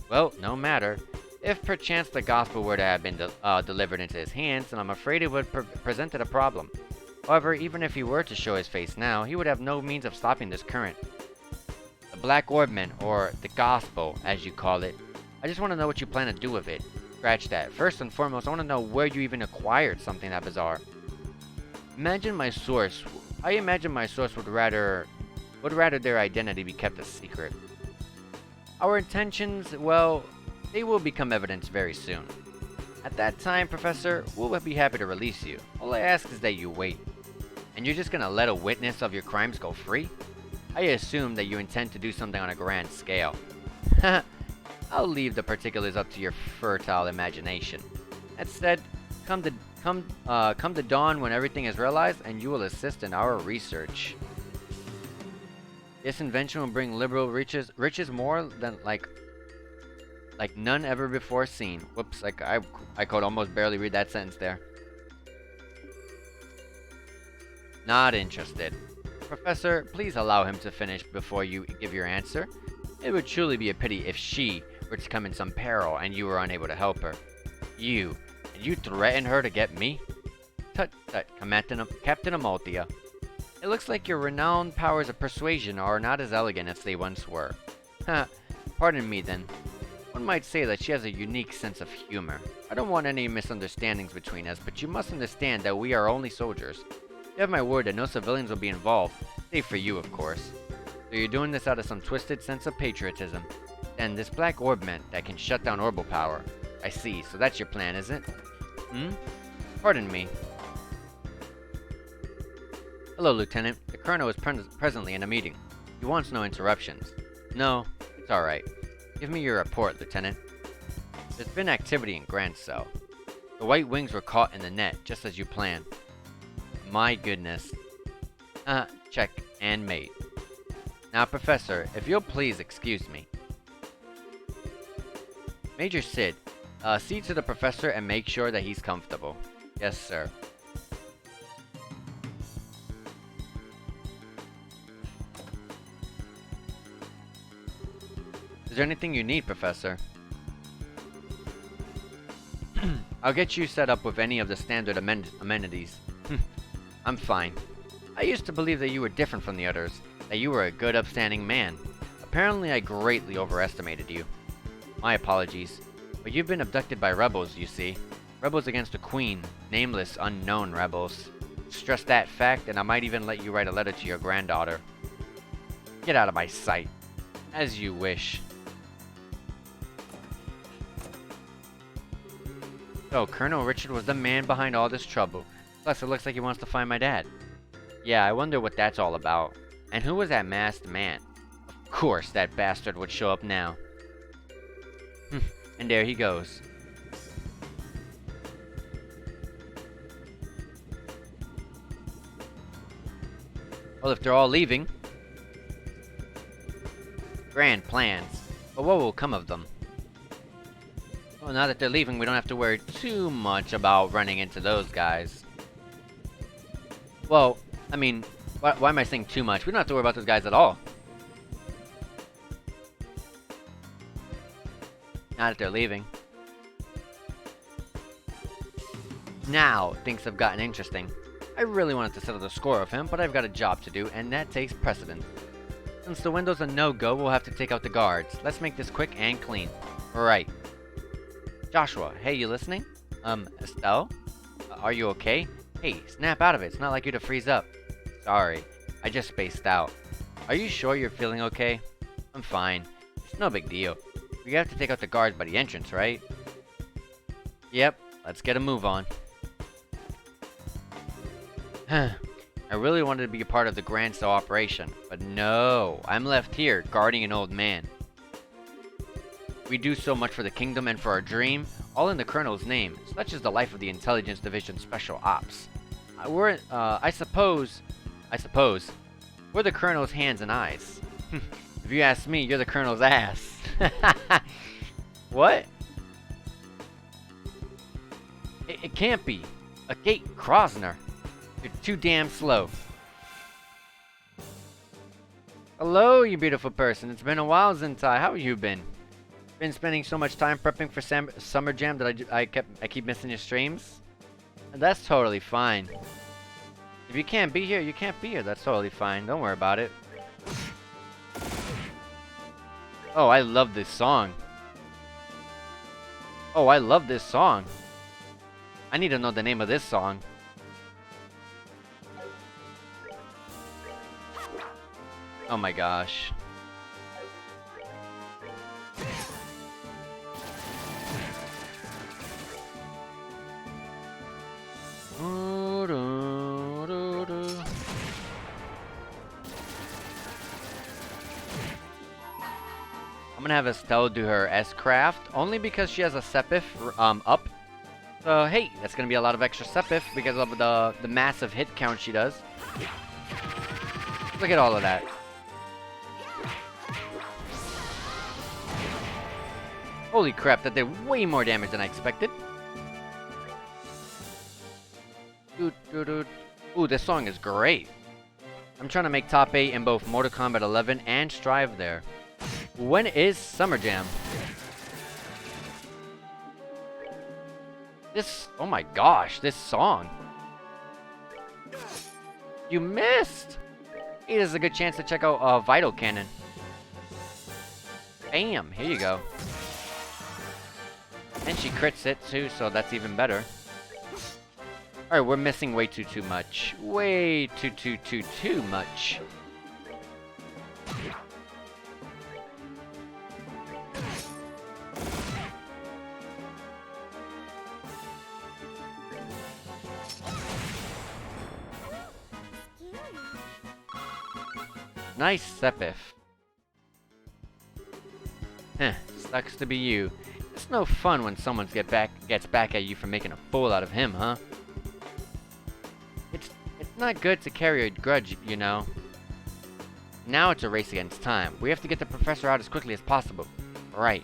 Well, no matter. If perchance the gospel were to have been delivered into his hands, then I'm afraid it would presented a problem. However, even if he were to show his face now, he would have no means of stopping this current. The Black Orbment, or the gospel, as you call it. I just want to know what you plan to do with it. Scratch that. First and foremost, I want to know where you even acquired something that bizarre. I imagine my source would rather their identity be kept a secret. Our intentions, well, they will become evidence very soon. At that time, Professor, we'll be happy to release you. All I ask is that you wait. And you're just gonna let a witness of your crimes go free? I assume that you intend to do something on a grand scale. I'll leave the particulars up to your fertile imagination. That said, come to dawn when everything is realized, and you will assist in our research. This invention will bring liberal riches more than like none ever before seen. Whoops, I could almost barely read that sentence there. Not interested. Professor, please allow him to finish before you give your answer. It would truly be a pity if she were to come in some peril and you were unable to help her. You threaten her to get me? Tut tut, Captain Amalthea. It looks like your renowned powers of persuasion are not as elegant as they once were. Pardon me then. One might say that she has a unique sense of humor. I don't want any misunderstandings between us, but you must understand that we are only soldiers. You have my word that no civilians will be involved, save for you, of course. So you're doing this out of some twisted sense of patriotism. Then this Black Orbment that can shut down orbital power. I see, so that's your plan, is it? Pardon me. Hello, Lieutenant. The Colonel is presently in a meeting. He wants no interruptions. No, it's alright. Give me your report, Lieutenant. There's been activity in Grand Cell. The White Wings were caught in the net, just as you planned. My goodness. Check and mate. Now, Professor, if you'll please excuse me. Major Sid, see to the Professor and make sure that he's comfortable. Yes, sir. Is there anything you need, Professor? I'll get you set up with any of the standard amenities. I'm fine. I used to believe that you were different from the others, that you were a good, upstanding man. Apparently, I greatly overestimated you. My apologies, but you've been abducted by rebels, you see. Rebels against the Queen, nameless, unknown rebels. Stress that fact, and I might even let you write a letter to your granddaughter. Get out of my sight. As you wish. So, Colonel Richard was the man behind all this trouble. Plus, it looks like he wants to find my dad. Yeah, I wonder what that's all about. And who was that masked man? Of course, that bastard would show up now. And there he goes. Well, if they're all leaving... Grand plans. But what will come of them? Well, now that they're leaving, we don't have to worry too much about running into those guys. Well, I mean, why am I saying too much? We don't have to worry about those guys at all. Now that they're leaving. Now, things have gotten interesting. I really wanted to settle the score of him, but I've got a job to do, and that takes precedence. Since the window's a no-go, we'll have to take out the guards. Let's make this quick and clean. Right. Joshua, hey, you listening? Estelle? Are you okay? Hey, snap out of it. It's not like you to freeze up. Sorry. I just spaced out. Are you sure you're feeling okay? I'm fine. It's no big deal. We have to take out the guards by the entrance, right? Yep. Let's get a move on. I really wanted to be a part of the Grand Cell operation, but no, I'm left here, guarding an old man. We do so much for the kingdom and for our dream, all in the Colonel's name. Such is the life of the Intelligence Division Special Ops. I suppose, we're the Colonel's hands and eyes. If you ask me, you're the Colonel's ass. What? It can't be. A gate Krosner. You're too damn slow. Hello, you beautiful person. It's been a while, Zentai. How have you been? Been spending so much time prepping for Summer Jam that I keep missing your streams? And that's totally fine. If you can't be here, you can't be here. That's totally fine. Don't worry about it. Oh, I love this song. Oh, I love this song. I need to know the name of this song. Oh my gosh. I'm gonna have Estelle do her S-Craft, only because she has a Sepif up. So hey, that's gonna be a lot of extra Sepif because of the massive hit count she does. Look at all of that. Holy crap, that did way more damage than I expected. Ooh, this song is great. I'm trying to make top 8 in both Mortal Kombat 11 and Strive there. When is Summer Jam? Oh my gosh, this song. You missed! Hey, this is a good chance to check out Vital Cannon. Bam, here you go. And she crits it too, so that's even better. Alright, we're missing way too much. Way too much. Nice Sepif. Heh, sucks to be you. It's no fun when someone gets back at you for making a fool out of him, huh? It's not good to carry a grudge, you know. Now it's a race against time. We have to get the professor out as quickly as possible. Right.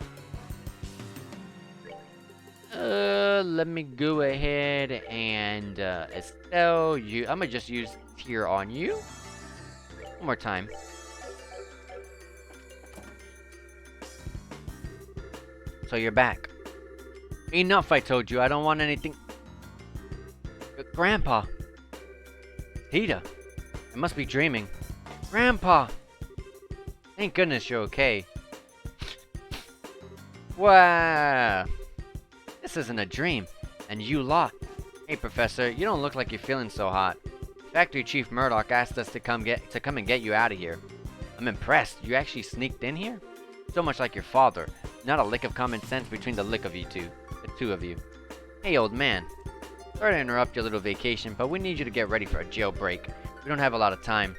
Let me go ahead and Estelle, I'm gonna just use Tear on you. One more time. So you're back. Enough, I told you. I don't want anything. Grandpa. Hida. I must be dreaming. Grandpa. Thank goodness you're okay. Wow. This isn't a dream. And you lot. Hey, Professor. You don't look like you're feeling so hot. Factory Chief Murdoch asked us to come and get you out of here. I'm impressed. You actually sneaked in here? So much like your father. Not a lick of common sense between the two of you. Hey, old man. Sorry to interrupt your little vacation, but we need you to get ready for a jailbreak. We don't have a lot of time.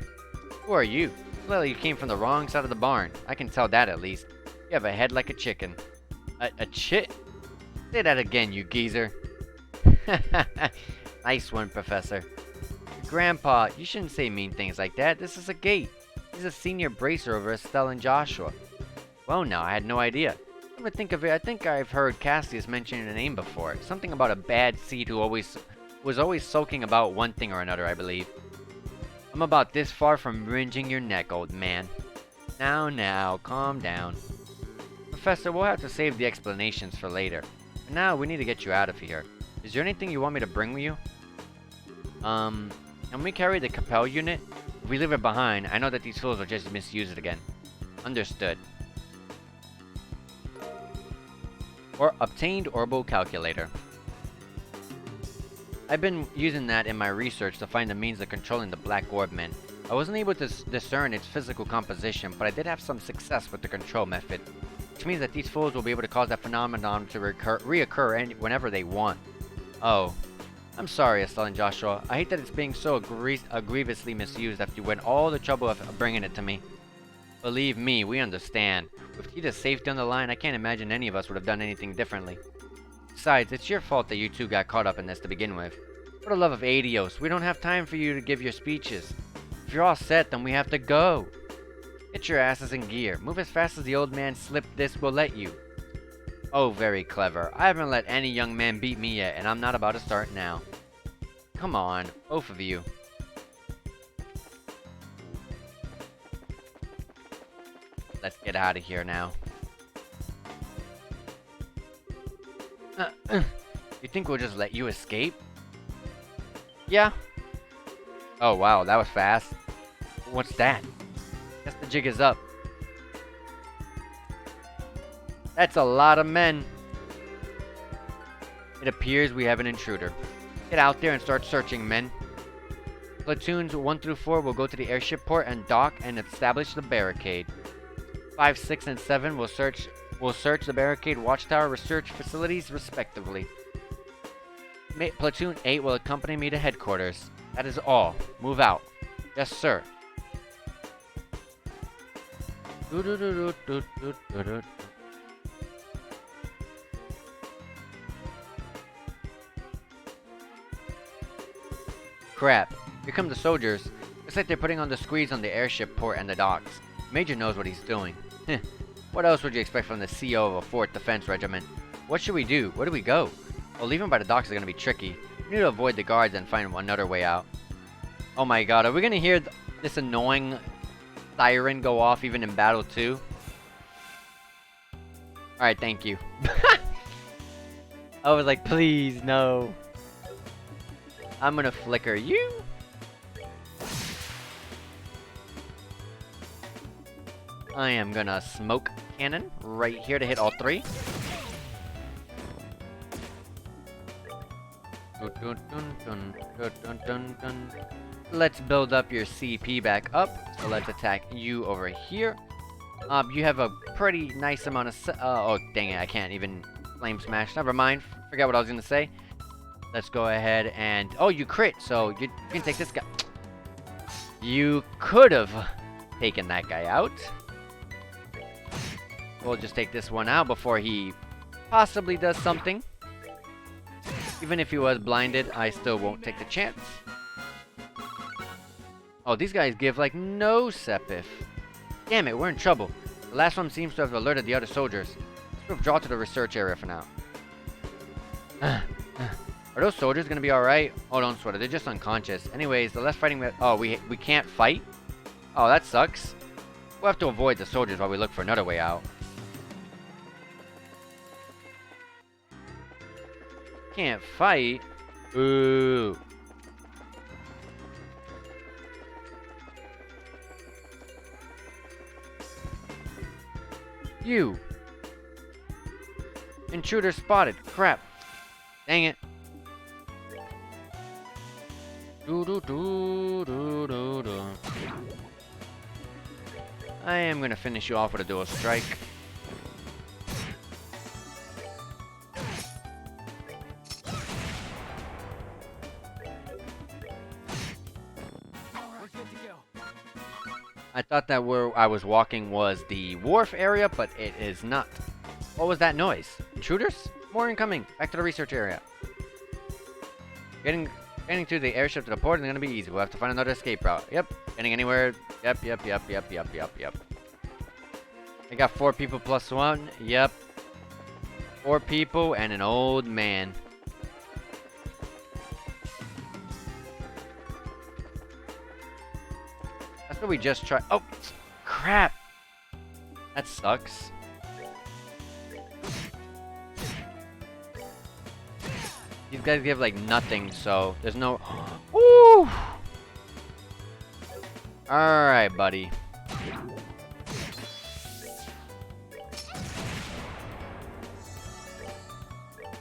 Who are you? Clearly you came from the wrong side of the barn. I can tell that at least. You have a head like a chicken. A chit? Say that again, you geezer. Nice one, Professor. Grandpa, you shouldn't say mean things like that. This is a gate. He's a senior bracer over Estelle and Joshua. Well, now, I had no idea. Come to think of it, I think I've heard Cassius mention your name before. Something about a bad seed who was always sulking about one thing or another, I believe. I'm about this far from wringing your neck, old man. Now, calm down. Professor, we'll have to save the explanations for later. For now, we need to get you out of here. Is there anything you want me to bring with you? Can we carry the Capel unit? If we leave it behind, I know that these fools will just misuse it again. Understood. Or obtained orbital calculator. I've been using that in my research to find the means of controlling the Black Orb Men. I wasn't able to discern its physical composition, but I did have some success with the control method, which means that these fools will be able to cause that phenomenon to reoccur whenever they want. Oh. I'm sorry, Estelle and Joshua. I hate that it's being so grievously misused after you went all the trouble of bringing it to me. Believe me, we understand. With Tita's safety on the line, I can't imagine any of us would have done anything differently. Besides, it's your fault that you two got caught up in this to begin with. For the love of Adios, we don't have time for you to give your speeches. If you're all set, then we have to go. Get your asses in gear. Move as fast as the old man slipped disc will let you. Oh, very clever. I haven't let any young man beat me yet, and I'm not about to start now. Come on, both of you. Let's get out of here now. You think we'll just let you escape? Yeah. Oh wow, that was fast. What's that? Guess the jig is up. That's a lot of men. It appears we have an intruder. Get out there and start searching, men. Platoons 1 through 4 will go to the airship port and dock and establish the barricade. 5, 6, and 7 will search the barricade watchtower research facilities respectively. Platoon 8 will accompany me to headquarters. That is all. Move out. Yes, sir. Crap. Here come the soldiers. Looks like they're putting on the squeeze on the airship port and the docks. Major knows what he's doing. What else would you expect from the CO of a 4th Defense Regiment? What should we do? Where do we go? Well, leaving by the docks is going to be tricky. We need to avoid the guards and find another way out. Oh my god, are we going to hear this annoying siren go off even in battle too? Alright, thank you. I was like, please, no. I'm gonna flicker you. I am gonna smoke cannon right here to hit all 3. Let's build up your CP back up. So let's attack you over here. You have a pretty nice amount of... oh, dang it. I can't even flame smash. Never mind. Forget what I was gonna say. Let's go ahead and... oh, you crit, so you can take this guy. You could have taken that guy out. We'll just take this one out before he possibly does something. Even if he was blinded, I still won't take the chance. Oh, these guys give, like, no sepif. Damn it, we're in trouble. The last one seems to have alerted the other soldiers. Let's withdraw to the research area for now. Are those soldiers gonna be alright? Oh, don't sweat it. They're just unconscious. Anyways, the less fighting we... oh, we can't fight? Oh, that sucks. We'll have to avoid the soldiers while we look for another way out. Can't fight? Ooh. You. Intruder spotted. Crap. Dang it. I am gonna finish you off with a dual strike. I thought that where I was walking was the wharf area, but it is not. What was that noise? Intruders? More incoming. Back to the research area. Getting to the airship to the port is gonna be easy. We'll have to find another escape route. Yep. Getting anywhere. Yep. I got 4 people plus 1. Yep. 4 people and an old man. That's what we just tried. Oh, crap. That sucks. These guys give like nothing, so there's no... Woo! Alright, buddy.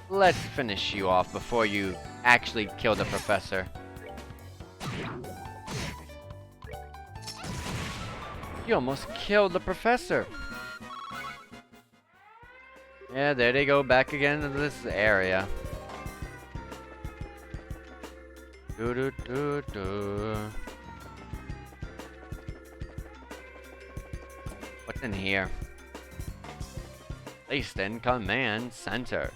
Let's finish you off before you actually kill the professor. You almost killed the professor. Yeah, there they go back again into this area. What's in here? Leiston Command Center.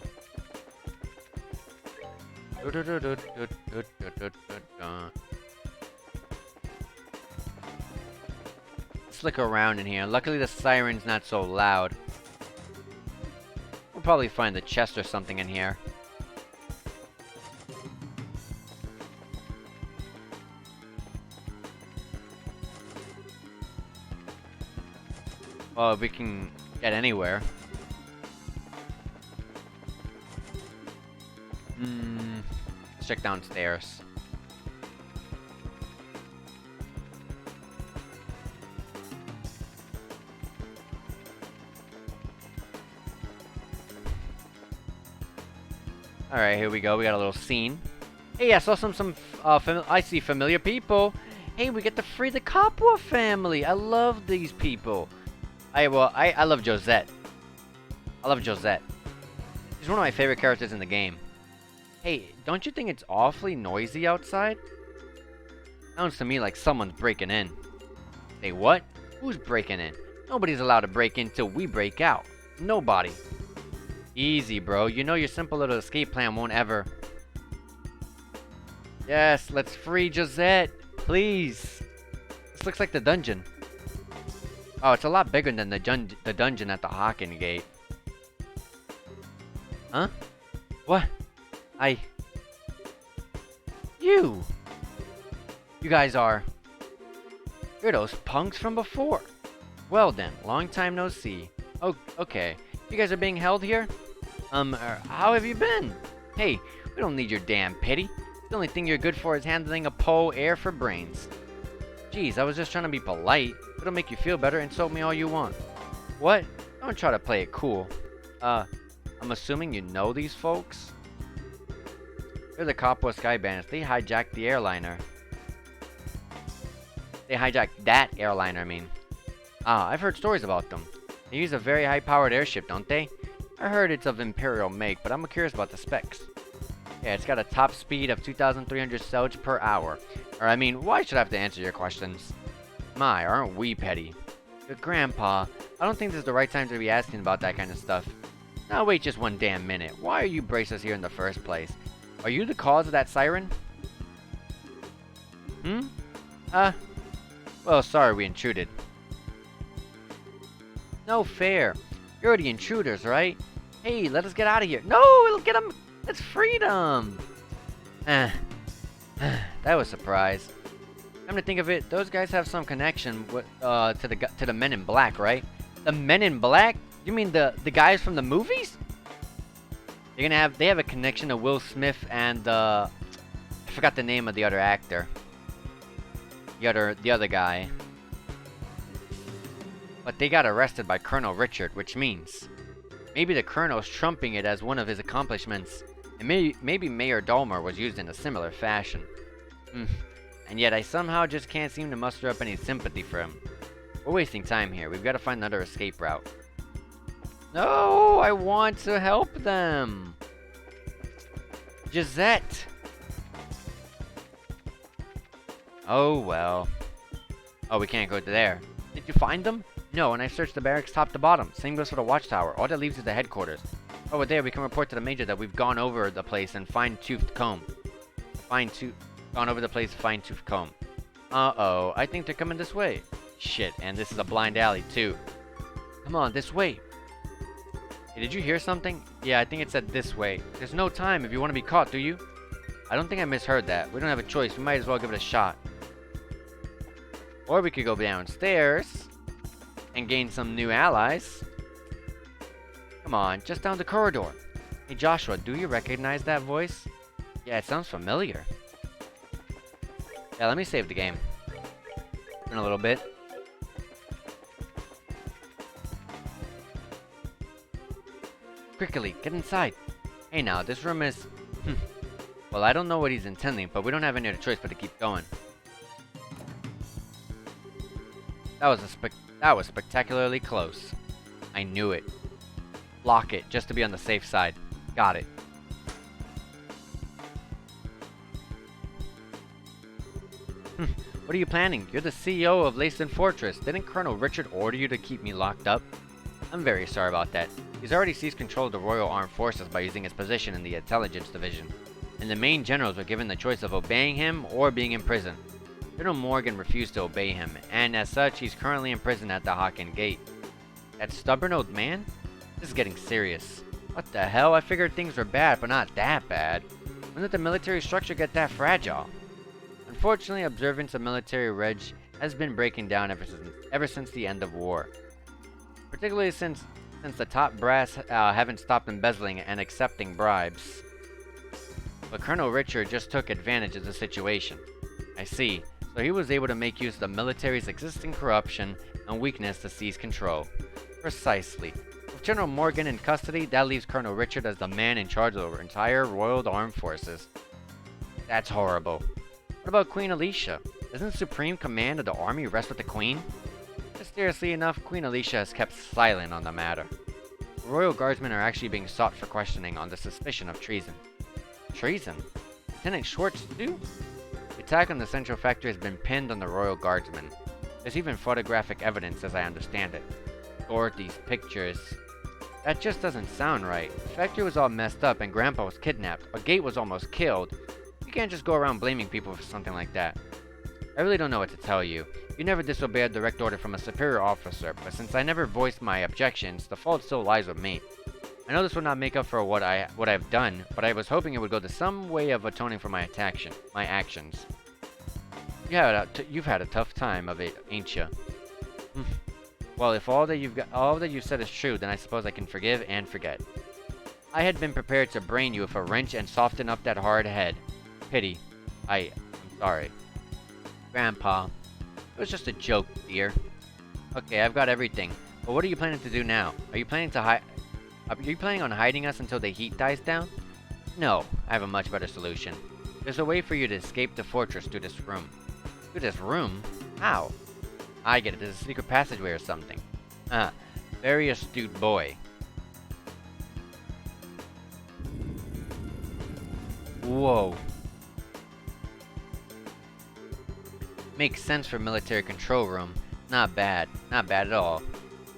Let's look around in here. Luckily the siren's not so loud. We'll probably find a chest or something in here. Well, if we can get anywhere. Let's check downstairs. Alright, here we go. We got a little scene. Hey, I saw I see familiar people. Hey, we get to free the Coppola family. I love these people. I love Josette. I love Josette. She's one of my favorite characters in the game. Hey, don't you think it's awfully noisy outside? Sounds to me like someone's breaking in. Say what? Who's breaking in? Nobody's allowed to break in till we break out. Nobody. Easy, bro. You know your simple little escape plan won't ever... Yes, let's free Josette. Please. This looks like the dungeon. Oh, it's a lot bigger than the dungeon at the Hawken Gate. Huh? What? You guys are... You're those punks from before. Well then, long time no see. Oh, okay. You guys are being held here? How have you been? Hey, we don't need your damn pity. The only thing you're good for is handling a Poe air for brains. Jeez, I was just trying to be polite. It'll make you feel better, insult me all you want. What? Don't try to play it cool. I'm assuming you know these folks? They're the Coppola Sky Bandits. They hijacked the airliner. They hijacked that airliner, I mean. Ah, I've heard stories about them. They use a very high-powered airship, don't they? I heard it's of Imperial make, but I'm curious about the specs. Yeah, it's got a top speed of 2,300 sailage per hour. Or, I mean, why should I have to answer your questions? My, aren't we petty? Good grandpa, I don't think this is the right time to be asking about that kind of stuff. Now wait just one damn minute. Why are you brace us here in the first place? Are you the cause of that siren? Well, sorry we intruded. No fair. You're the intruders, right? Hey, let us get out of here. No, it'll get them. It's freedom. That was a surprise. Come to think of it, those guys have some connection with, to the Men in Black, right? The Men in Black? You mean the guys from the movies? They have a connection to Will Smith and I forgot the name of the other actor. The other guy. But they got arrested by Colonel Richard, which means maybe the Colonel's trumping it as one of his accomplishments, and maybe Mayor Dahmer was used in a similar fashion. And yet I somehow just can't seem to muster up any sympathy for him. We're wasting time here. We've got to find another escape route. No, I want to help them. Josette. Oh well. Oh, we can't go to there. Did you find them? No, and I searched the barracks top to bottom. Same goes for the watchtower. All that leaves is the headquarters. Over there, we can report to the major that we've gone over the place and fine-toothed comb. Gone over the place fine-toothed comb. Uh-oh, I think they're coming this way. Shit, and this is a blind alley, too. Come on, this way. Hey, did you hear something? Yeah, I think it said this way. There's no time if you want to be caught, do you? I don't think I misheard that. We don't have a choice. We might as well give it a shot. Or we could go downstairs and gain some new allies. Come on, just down the corridor. Hey Joshua, do you recognize that voice? Yeah, it sounds familiar. Yeah, let me save the game. In a little bit. Quickly, get inside. Hey now, this room is... Well, I don't know what he's intending, but we don't have any other choice but to keep going. That was spectacularly close. I knew it. Lock it, just to be on the safe side. Got it. What are you planning? You're the CEO of Leiston Fortress. Didn't Colonel Richard order you to keep me locked up? I'm very sorry about that. He's already seized control of the Royal Armed Forces by using his position in the Intelligence Division. And the main generals were given the choice of obeying him or being in prison. General Morgan refused to obey him, and as such, he's currently in prison at the Hocken Gate. That stubborn old man? This is getting serious. What the hell? I figured things were bad, but not that bad. When did the military structure get that fragile? Unfortunately, observance of military reg has been breaking down ever since the end of war. Particularly since the top brass haven't stopped embezzling and accepting bribes. But Colonel Richard just took advantage of the situation. I see. So he was able to make use of the military's existing corruption and weakness to seize control. Precisely. With General Morgan in custody, that leaves Colonel Richard as the man in charge of the entire Royal Armed Forces. That's horrible. What about Queen Alicia? Doesn't supreme command of the army rest with the Queen? Mysteriously enough, Queen Alicia has kept silent on the matter. The Royal Guardsmen are actually being sought for questioning on the suspicion of treason. Treason? Lieutenant Schwartz too? The attack on the Central Factory has been pinned on the Royal Guardsmen. There's even photographic evidence as I understand it. Lord, these pictures. That just doesn't sound right. The factory was all messed up and Grandpa was kidnapped. A gate was almost killed. You can't just go around blaming people for something like that. I really don't know what to tell you. You never disobeyed a direct order from a superior officer, but since I never voiced my objections, the fault still lies with me. I know this will not make up for what I've done, but I was hoping it would go to some way of atoning for my actions. You've had a tough time of it, ain't you? Well, if all that you've said is true, then I suppose I can forgive and forget. I had been prepared to brain you with a wrench and soften up that hard head. Pity. I'm sorry. Grandpa. It was just a joke, dear. Okay, I've got everything. But what are you planning to do now? Are you planning on hiding us until the heat dies down? No, I have a much better solution. There's a way for you to escape the fortress through this room. Through this room? How? I get it. There's a secret passageway or something. Very astute boy. Whoa. Makes sense for military control room. Not bad. Not bad at all.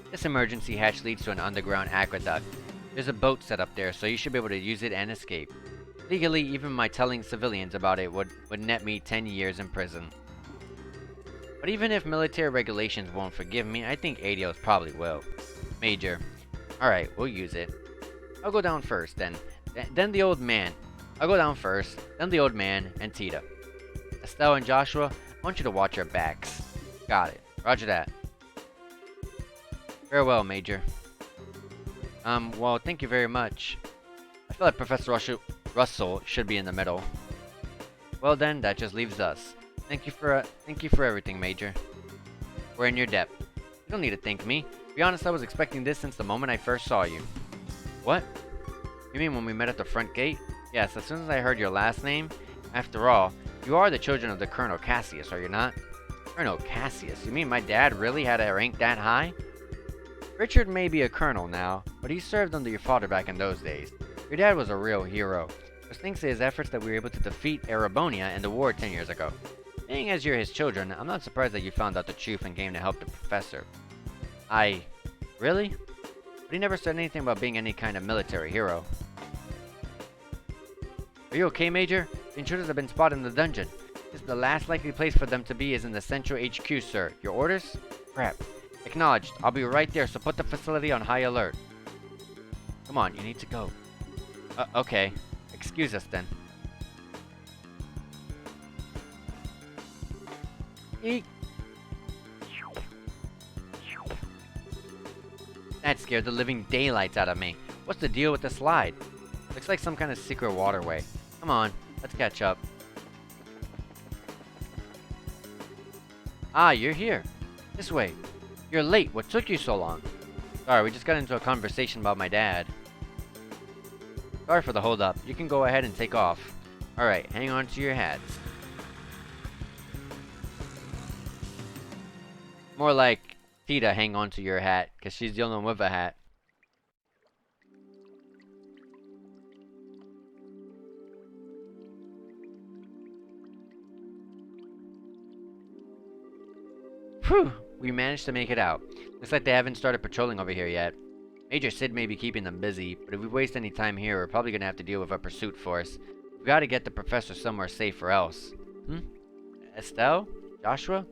This emergency hatch leads to an underground aqueduct. There's a boat set up there, so you should be able to use it and escape. Legally, even my telling civilians about it would net me 10 years in prison. But even if military regulations won't forgive me, I think ADOs probably will. Major. Alright, we'll use it. I'll go down first, then the old man. I'll go down first, then the old man, and Tita. Estelle and Joshua, I want you to watch your backs. Got it. Roger that. Farewell, Major. Well, thank you very much. I feel like Professor Russell should be in the middle. Well then, that just leaves us. Thank you for everything, Major. We're in your debt. You don't need to thank me. To be honest, I was expecting this since the moment I first saw you. What? You mean when we met at the front gate? Yes, as soon as I heard your last name. After all, you are the children of the Colonel Cassius, are you not? Colonel Cassius? You mean my dad really had a rank that high? Richard may be a colonel now, but he served under your father back in those days. Your dad was a real hero. It was thanks to his efforts that we were able to defeat Erebonia in the war 10 years ago. Being as you're his children, I'm not surprised that you found out the truth and came to help the professor. Really? But he never said anything about being any kind of military hero. Are you okay, Major? The intruders have been spotted in the dungeon. This is the last likely place for them to be is in the central HQ, sir. Your orders? Crap. Acknowledged. I'll be right there, so put the facility on high alert. Come on, you need to go. Okay. Excuse us then. Eek. That scared the living daylights out of me. What's the deal with the slide? Looks like some kind of secret waterway. Come on, let's catch up. Ah, you're here. This way. You're late. What took you so long? Sorry, we just got into a conversation about my dad. Sorry for the hold up. You can go ahead and take off. Alright, hang on to your hats. More like Tita hang on to your hat, because she's the only one with a hat. Whew! We managed to make it out. Looks like they haven't started patrolling over here yet. Major Sid may be keeping them busy, but if we waste any time here, we're probably gonna have to deal with a pursuit force. We've gotta get the professor somewhere safe or else. Estelle? Joshua?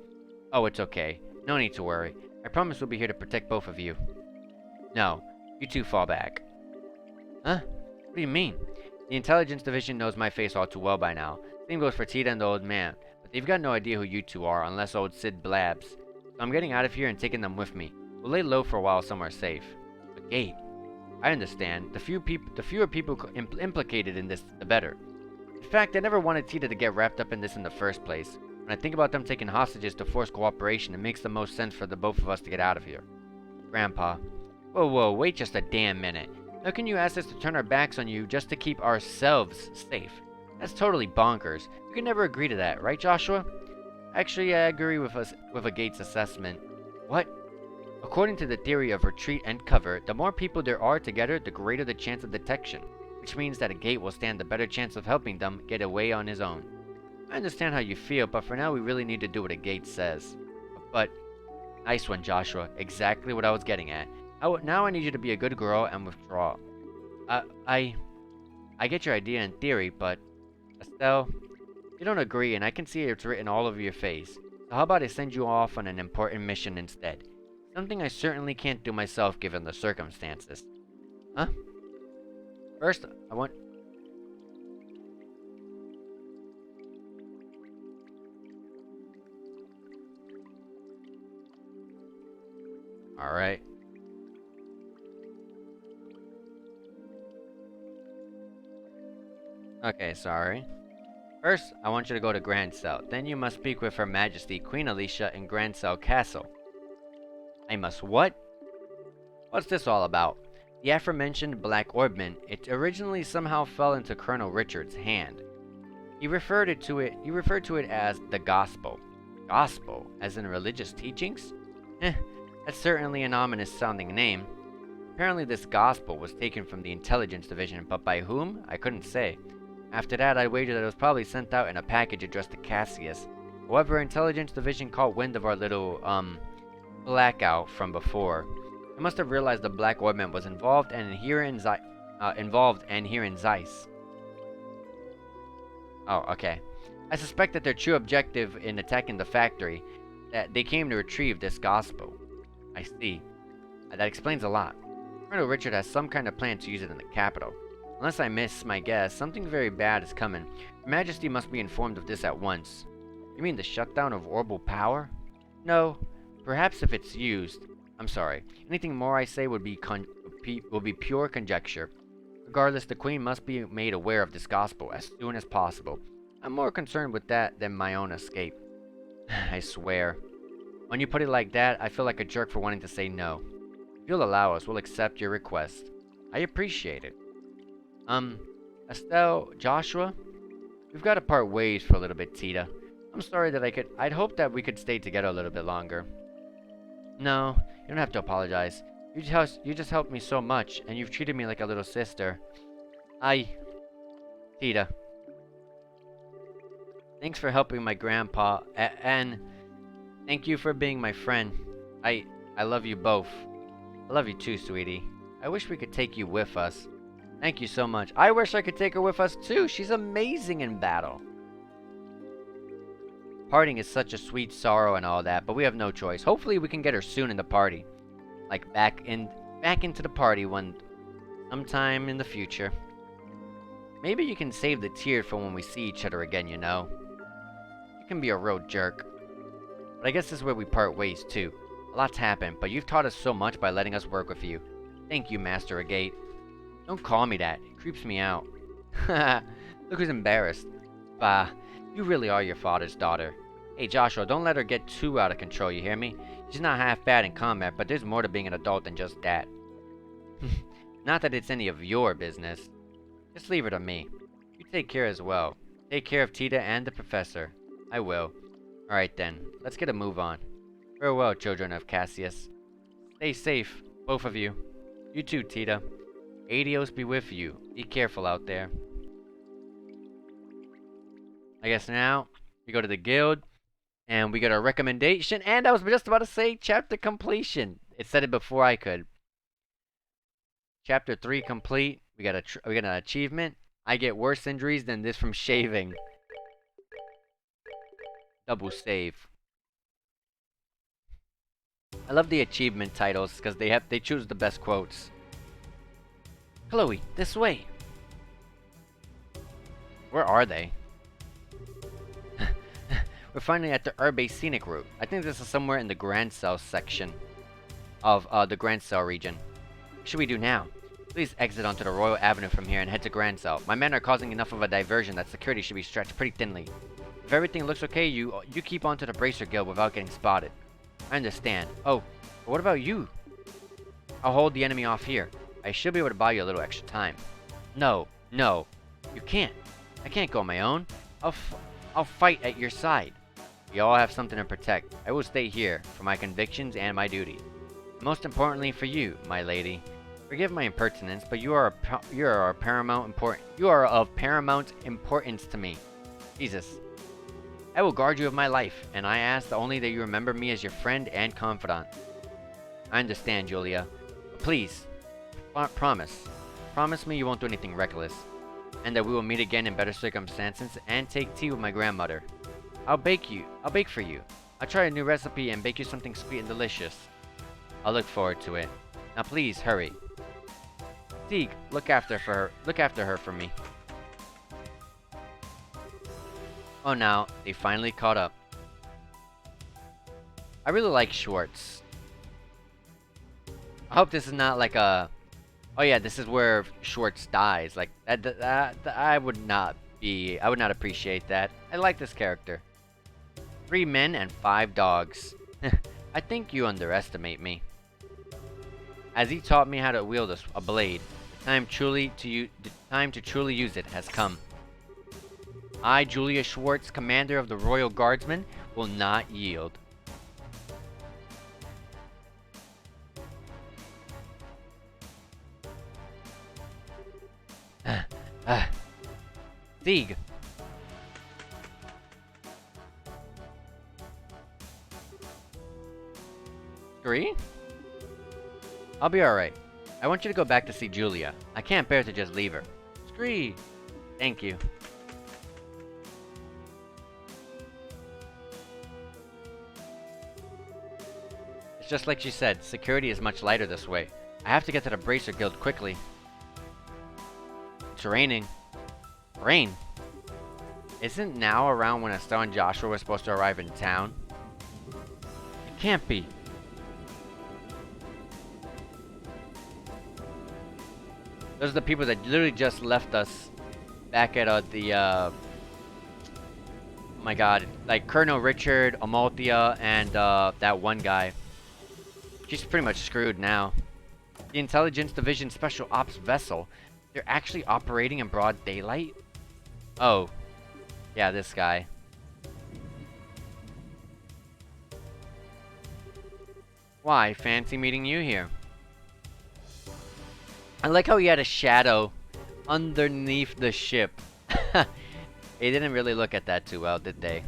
Oh, it's okay. No need to worry. I promise we'll be here to protect both of you. No, you two fall back. Huh? What do you mean? The intelligence division knows my face all too well by now. Same goes for Tita and the old man. But they've got no idea who you two are unless old Sid blabs. So I'm getting out of here and taking them with me. We'll lay low for a while somewhere safe. A gate. I understand. The fewer people implicated in this, the better. In fact, I never wanted Tita to get wrapped up in this in the first place. When I think about them taking hostages to force cooperation, it makes the most sense for the both of us to get out of here. Grandpa. Whoa, wait just a damn minute. How can you ask us to turn our backs on you just to keep ourselves safe? That's totally bonkers. You can never agree to that, right, Joshua? Actually, I agree with a Gates assessment. What? According to the theory of retreat and cover, the more people there are together, the greater the chance of detection, which means that a Gate will stand a better chance of helping them get away on his own. I understand how you feel, but for now we really need to do what a Gate says. But, nice one, Joshua. Exactly what I was getting at. Now I need you to be a good girl and withdraw. I get your idea in theory, but Estelle, you don't agree, and I can see it's written all over your face. So how about I send you off on an important mission instead? Something I certainly can't do myself given the circumstances. Huh? First, I want... Alright. Okay, sorry. First, I want you to go to Grand Cell. Then you must speak with Her Majesty Queen Alicia in Grand Cell Castle. I must what? What's this all about? The aforementioned Black Orbment, it originally somehow fell into Colonel Richard's hand. He referred to it as the Gospel. Gospel? As in religious teachings? That's certainly an ominous sounding name. Apparently this Gospel was taken from the Intelligence Division, but by whom? I couldn't say. After that, I wager that it was probably sent out in a package addressed to Cassius. However, Intelligence Division caught wind of our little, blackout from before. I must have realized the Black Orbment was involved and here in Zeiss. Oh, okay. I suspect that their true objective in attacking the factory, that they came to retrieve this Gospel. I see. That explains a lot. Colonel Richard has some kind of plan to use it in the capital. Unless I miss my guess, something very bad is coming. Her Majesty must be informed of this at once. You mean the shutdown of orbital power? No. Perhaps if it's used... I'm sorry. Anything more I say would be pure conjecture. Regardless, the Queen must be made aware of this Gospel as soon as possible. I'm more concerned with that than my own escape. I swear. When you put it like that, I feel like a jerk for wanting to say no. If you'll allow us, we'll accept your request. I appreciate it. Estelle, Joshua? We've got to part ways for a little bit, Tita. I'm sorry that I'd hoped that we could stay together a little bit longer. No, you don't have to apologize. You just helped me so much, and you've treated me like a little sister. Tita. Thanks for helping my grandpa, and thank you for being my friend. I love you both. I love you too, sweetie. I wish we could take you with us. Thank you so much. I wish I could take her with us too. She's amazing in battle. Parting is such a sweet sorrow and all that, but we have no choice. Hopefully we can get her soon in the party. Like back into the party sometime in the future. Maybe you can save the tears for when we see each other again, you know. You can be a real jerk. But I guess this is where we part ways too. A lot's happened, but you've taught us so much by letting us work with you. Thank you, Master Agate. Don't call me that. It creeps me out. Look who's embarrassed. Bah, you really are your father's daughter. Hey Joshua, don't let her get too out of control, you hear me? She's not half bad in combat, but there's more to being an adult than just that. Not that it's any of your business. Just leave her to me. You take care as well. Take care of Tita and the professor. I will. Alright then, let's get a move on. Farewell, children of Cassius. Stay safe, both of you. You too, Tita. Adios be with you. Be careful out there. I guess now, we go to the guild, and we get our recommendation, and I was just about to say chapter completion. It said it before I could. Chapter 3 complete. We got an achievement. I get worse injuries than this from shaving. Double save. I love the achievement titles because they choose the best quotes. Chloe, this way. Where are they? We're finally at the Urbe Scenic Route. I think this is somewhere in the Grand Cell section of the Grand Cell region. What should we do now? Please exit onto the Royal Avenue from here and head to Grand Cell. My men are causing enough of a diversion that security should be stretched pretty thinly. If everything looks okay, you keep onto the Bracer Guild without getting spotted. I understand. Oh, but what about you? I'll hold the enemy off here. I should be able to buy you a little extra time. No, you can't. I can't go on my own. I'll fight at your side. We all have something to protect. I will stay here for my convictions and my duty. Most importantly for you, my lady. Forgive my impertinence, but you are of paramount importance to me. Jesus. I will guard you with my life, and I ask only that you remember me as your friend and confidant. I understand, Julia. But please, promise me you won't do anything reckless, and that we will meet again in better circumstances and take tea with my grandmother. I'll bake for you. I'll try a new recipe and bake you something sweet and delicious. I'll look forward to it. Now please, hurry. Sieg, look after her for me. Oh, now, they finally caught up. I really like Schwartz. I hope this is not like a... Oh yeah, this is where Schwartz dies. Like, I would not appreciate that. I like this character. 3 men and 5 dogs. I think you underestimate me. As he taught me how to wield a blade, the time to truly use it has come. I, Julia Schwartz, commander of the Royal Guardsmen, will not yield. Sieg. Scree? I'll be alright. I want you to go back to see Julia. I can't bear to just leave her. Scree! Thank you. It's just like she said, security is much lighter this way. I have to get to the Bracer Guild quickly. It's raining. Rain? Isn't now around when Estelle and Joshua were supposed to arrive in town? It can't be. Those are the people that literally just left us back at oh my god, like Colonel Richard, Amalthea, and that one guy. She's pretty much screwed now. The Intelligence Division Special Ops vessel. They're actually operating in broad daylight? Oh. Yeah, this guy. Why, fancy meeting you here. I like how he had a shadow underneath the ship. They didn't really look at that too well, did they?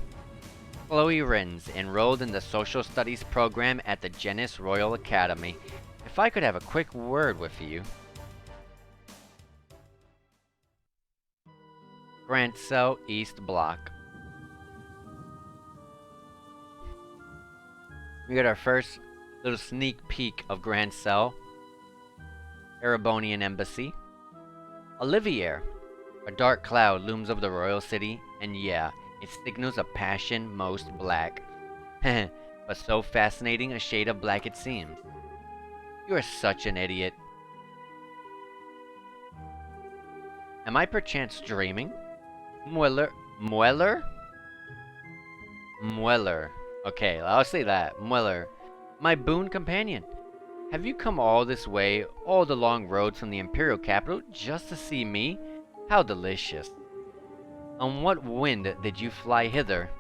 Chloe Rins, enrolled in the Social Studies program at the Genis Royal Academy. If I could have a quick word with you. Grant Cell East Block. We got our first little sneak peek of Grand Cell. Erebonian Embassy. Olivier. A dark cloud looms over the royal city, and yeah, it signals a passion most black. But so fascinating a shade of black it seems. You are such an idiot. Am I perchance dreaming? Mueller? Mueller. Okay, I'll say that. Mueller. My boon companion. Have you come all this way, all the long roads from the Imperial capital, just to see me? How delicious. On what wind did you fly hither?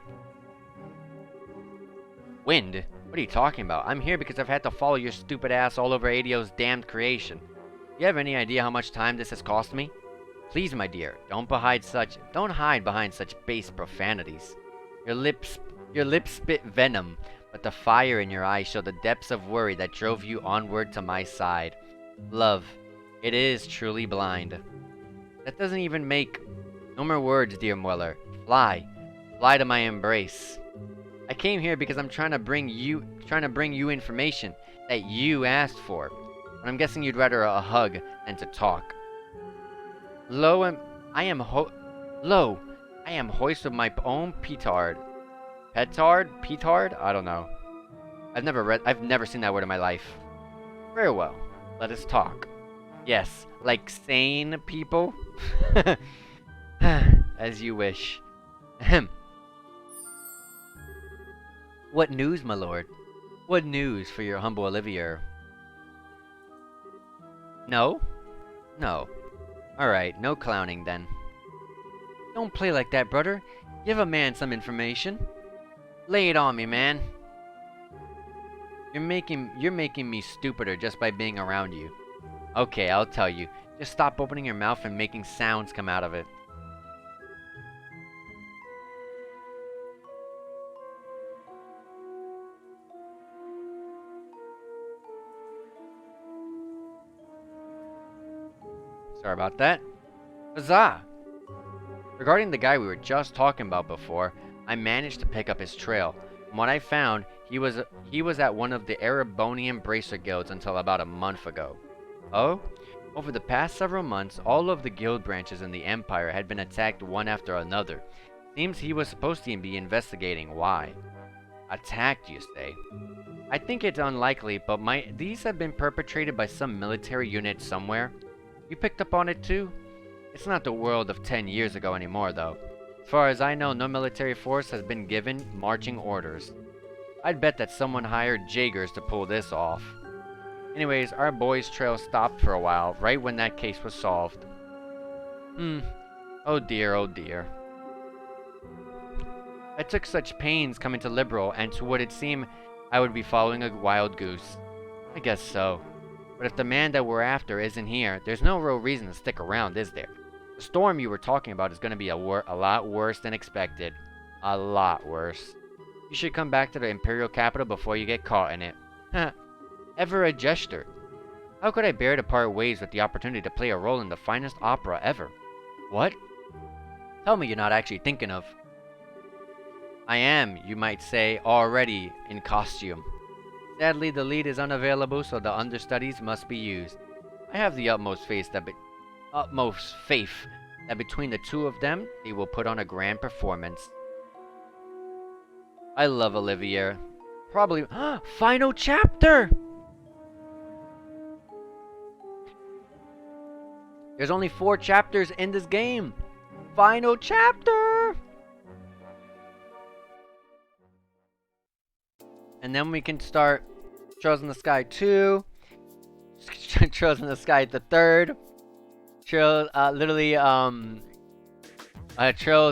Wind? What are you talking about? I'm here because I've had to follow your stupid ass all over ADO's damned creation. Do you have any idea how much time this has cost me? Please, my dear, don't hide behind such base profanities. Your lips spit venom, but the fire in your eyes show the depths of worry that drove you onward to my side. Love, it is truly blind. That doesn't even make... No more words, dear Mueller. Fly. Fly to my embrace. I came here because I'm trying to bring you information that you asked for. But I'm guessing you'd rather a hug than to talk. I am hoist of my own petard. Petard? I don't know. I've never seen that word in my life. Very well. Let us talk. Yes, like sane people. As you wish. Ahem. What news, my lord? What news for your humble Olivier? No? No. Alright, no clowning then. Don't play like that, brother. Give a man some information. Lay it on me, man. You're making me stupider just by being around you. Okay, I'll tell you. Just stop opening your mouth and making sounds come out of it. Sorry about that. Huzzah! Regarding the guy we were just talking about before, I managed to pick up his trail. From what I found, he was at one of the Erebonian Bracer Guilds until about a month ago. Oh? Over the past several months, all of the guild branches in the Empire had been attacked one after another. Seems he was supposed to be investigating why. Attacked, you say? I think it's unlikely, but these have been perpetrated by some military unit somewhere. You picked up on it too? It's not the world of 10 years ago anymore, though. As far as I know, no military force has been given marching orders. I'd bet that someone hired Jaegers to pull this off. Anyways, our boy's trail stopped for a while, right when that case was solved. Oh dear, oh dear. I took such pains coming to Liberal, and to what it seemed I would be following a wild goose. I guess so. But if the man that we're after isn't here, there's no real reason to stick around, is there? The storm you were talking about is going to be a lot worse than expected. A lot worse. You should come back to the Imperial capital before you get caught in it. Ever a jester. How could I bear to part ways with the opportunity to play a role in the finest opera ever? What? Tell me you're not actually thinking of... I am, you might say, already in costume. Sadly, the lead is unavailable, so the understudies must be used. I have the utmost faith that between the two of them, they will put on a grand performance. I love Olivier. Probably... Final chapter! There's only 4 chapters in this game. Final chapter! And then we can start Trails in the Sky 2, Trails in the Sky the 3rd, Trails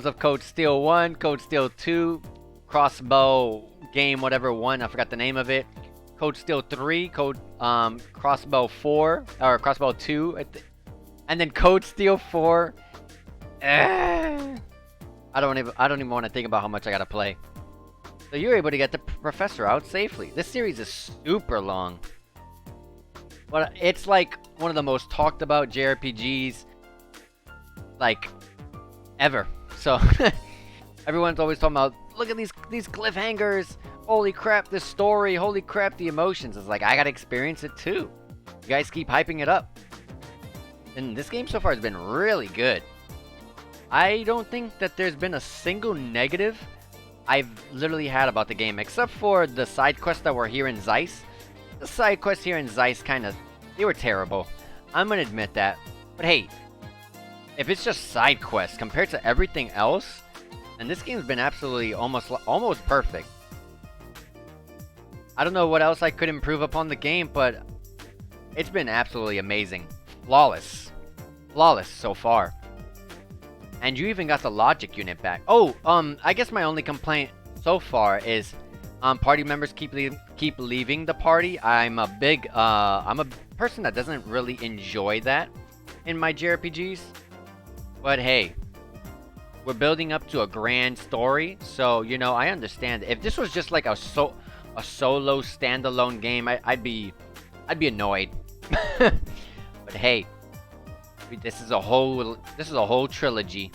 of Code Steel 1, Code Steel 2, Crossbow Game whatever 1, I forgot the name of it, Code Steel 3, Crossbow 4, or Crossbow 2, and then Code Steel 4. I don't even want to think about how much I gotta play. So you're able to get the professor out safely. This series is super long. But it's like one of the most talked about JRPGs like ever. So everyone's always talking about, look at these cliffhangers. Holy crap, this story. Holy crap, the emotions. It's like, I gotta experience it too. You guys keep hyping it up. And this game so far has been really good. I don't think that there's been a single negative I've literally had about the game, except for the side quests that were here in Zeiss. The side quests here in Zeiss they were terrible. I'm gonna admit that. But hey, if it's just side quests compared to everything else, and this game's been absolutely almost perfect. I don't know what else I could improve upon the game, but it's been absolutely amazing. Flawless. Flawless so far. And you even got the logic unit back. Oh, I guess my only complaint so far is party members keep leaving the party. I'm a person that doesn't really enjoy that in my JRPGs. But hey, we're building up to a grand story, so you know, I understand. If this was just like a solo standalone game, I'd be annoyed. But hey, this is a whole trilogy,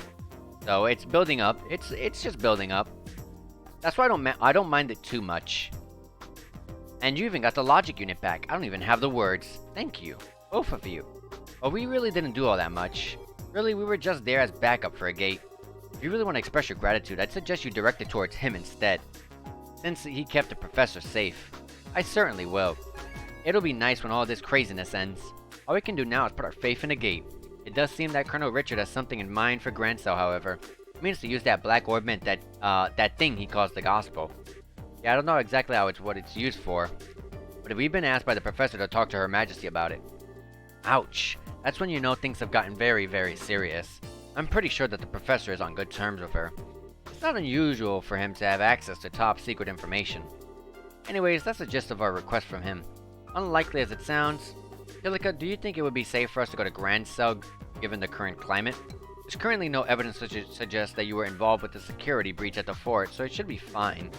so it's building up. It's just building up. That's why I don't mind it too much. And you even got the logic unit back. I don't even have the words. Thank you, both of you. But we really didn't do all that much. Really, we were just there as backup for a gate. If you really want to express your gratitude, I'd suggest you direct it towards him instead, since he kept the professor safe. I certainly will. It'll be nice when all this craziness ends. All we can do now is put our faith in the gate. It does seem that Colonel Richard has something in mind for Grancel, however. He means to use that black orbment, that thing he calls the gospel. Yeah, I don't know exactly what it's used for, but we've been asked by the professor to talk to Her Majesty about it. Ouch. That's when you know things have gotten very, very serious. I'm pretty sure that the professor is on good terms with her. It's not unusual for him to have access to top secret information. Anyways, that's the gist of our request from him. Unlikely as it sounds, Kilika, do you think it would be safe for us to go to Grancel given the current climate? There's currently no evidence to suggest that you were involved with the security breach at the fort, so it should be fine.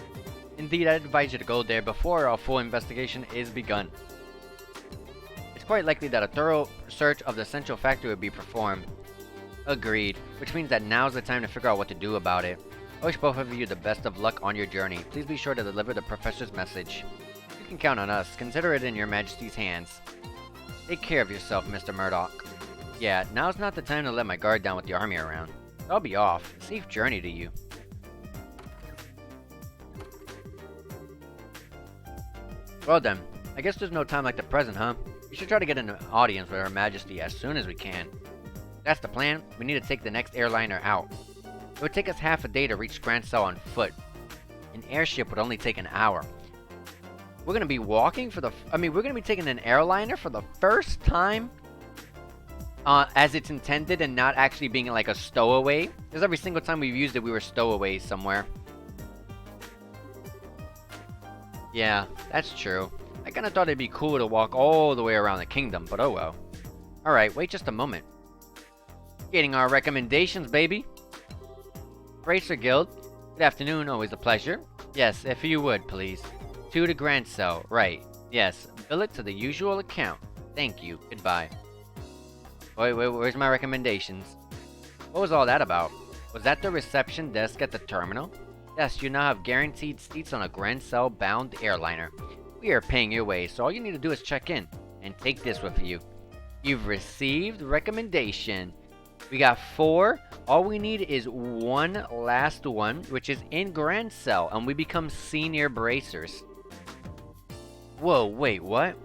Indeed, I'd advise you to go there before our full investigation is begun. It's quite likely that a thorough search of the central factory would be performed. Agreed, which means that now's the time to figure out what to do about it. I wish both of you the best of luck on your journey. Please be sure to deliver the professor's message. You can count on us. Consider it in your Majesty's hands. Take care of yourself, Mr. Murdoch. Yeah, now's not the time to let my guard down with the army around. I'll be off. Safe journey to you. Well then, I guess there's no time like the present, huh? We should try to get an audience with Her Majesty as soon as we can. That's the plan. We need to take the next airliner out. It would take us half a day to reach Grancel on foot. An airship would only take an hour. We're gonna be walking we're gonna be taking an airliner for the first time as it's intended and not actually being like a stowaway. Because every single time we've used it, we were stowaways somewhere. Yeah, that's true. I kinda thought it'd be cool to walk all the way around the kingdom, but oh well. Alright, wait just a moment. Getting our recommendations, baby. Racer Guild. Good afternoon, always a pleasure. Yes, if you would, please. 2 to Grancel, right. Yes, bill it to the usual account. Thank you, goodbye. Wait, where's my recommendations? What was all that about? Was that the reception desk at the terminal? Yes, you now have guaranteed seats on a Grancel-bound airliner. We are paying your way, so all you need to do is check in, and take this with you. You've received recommendation. We got 4. All we need is one last one, which is in Grancel, and we become senior bracers. Whoa, wait, what?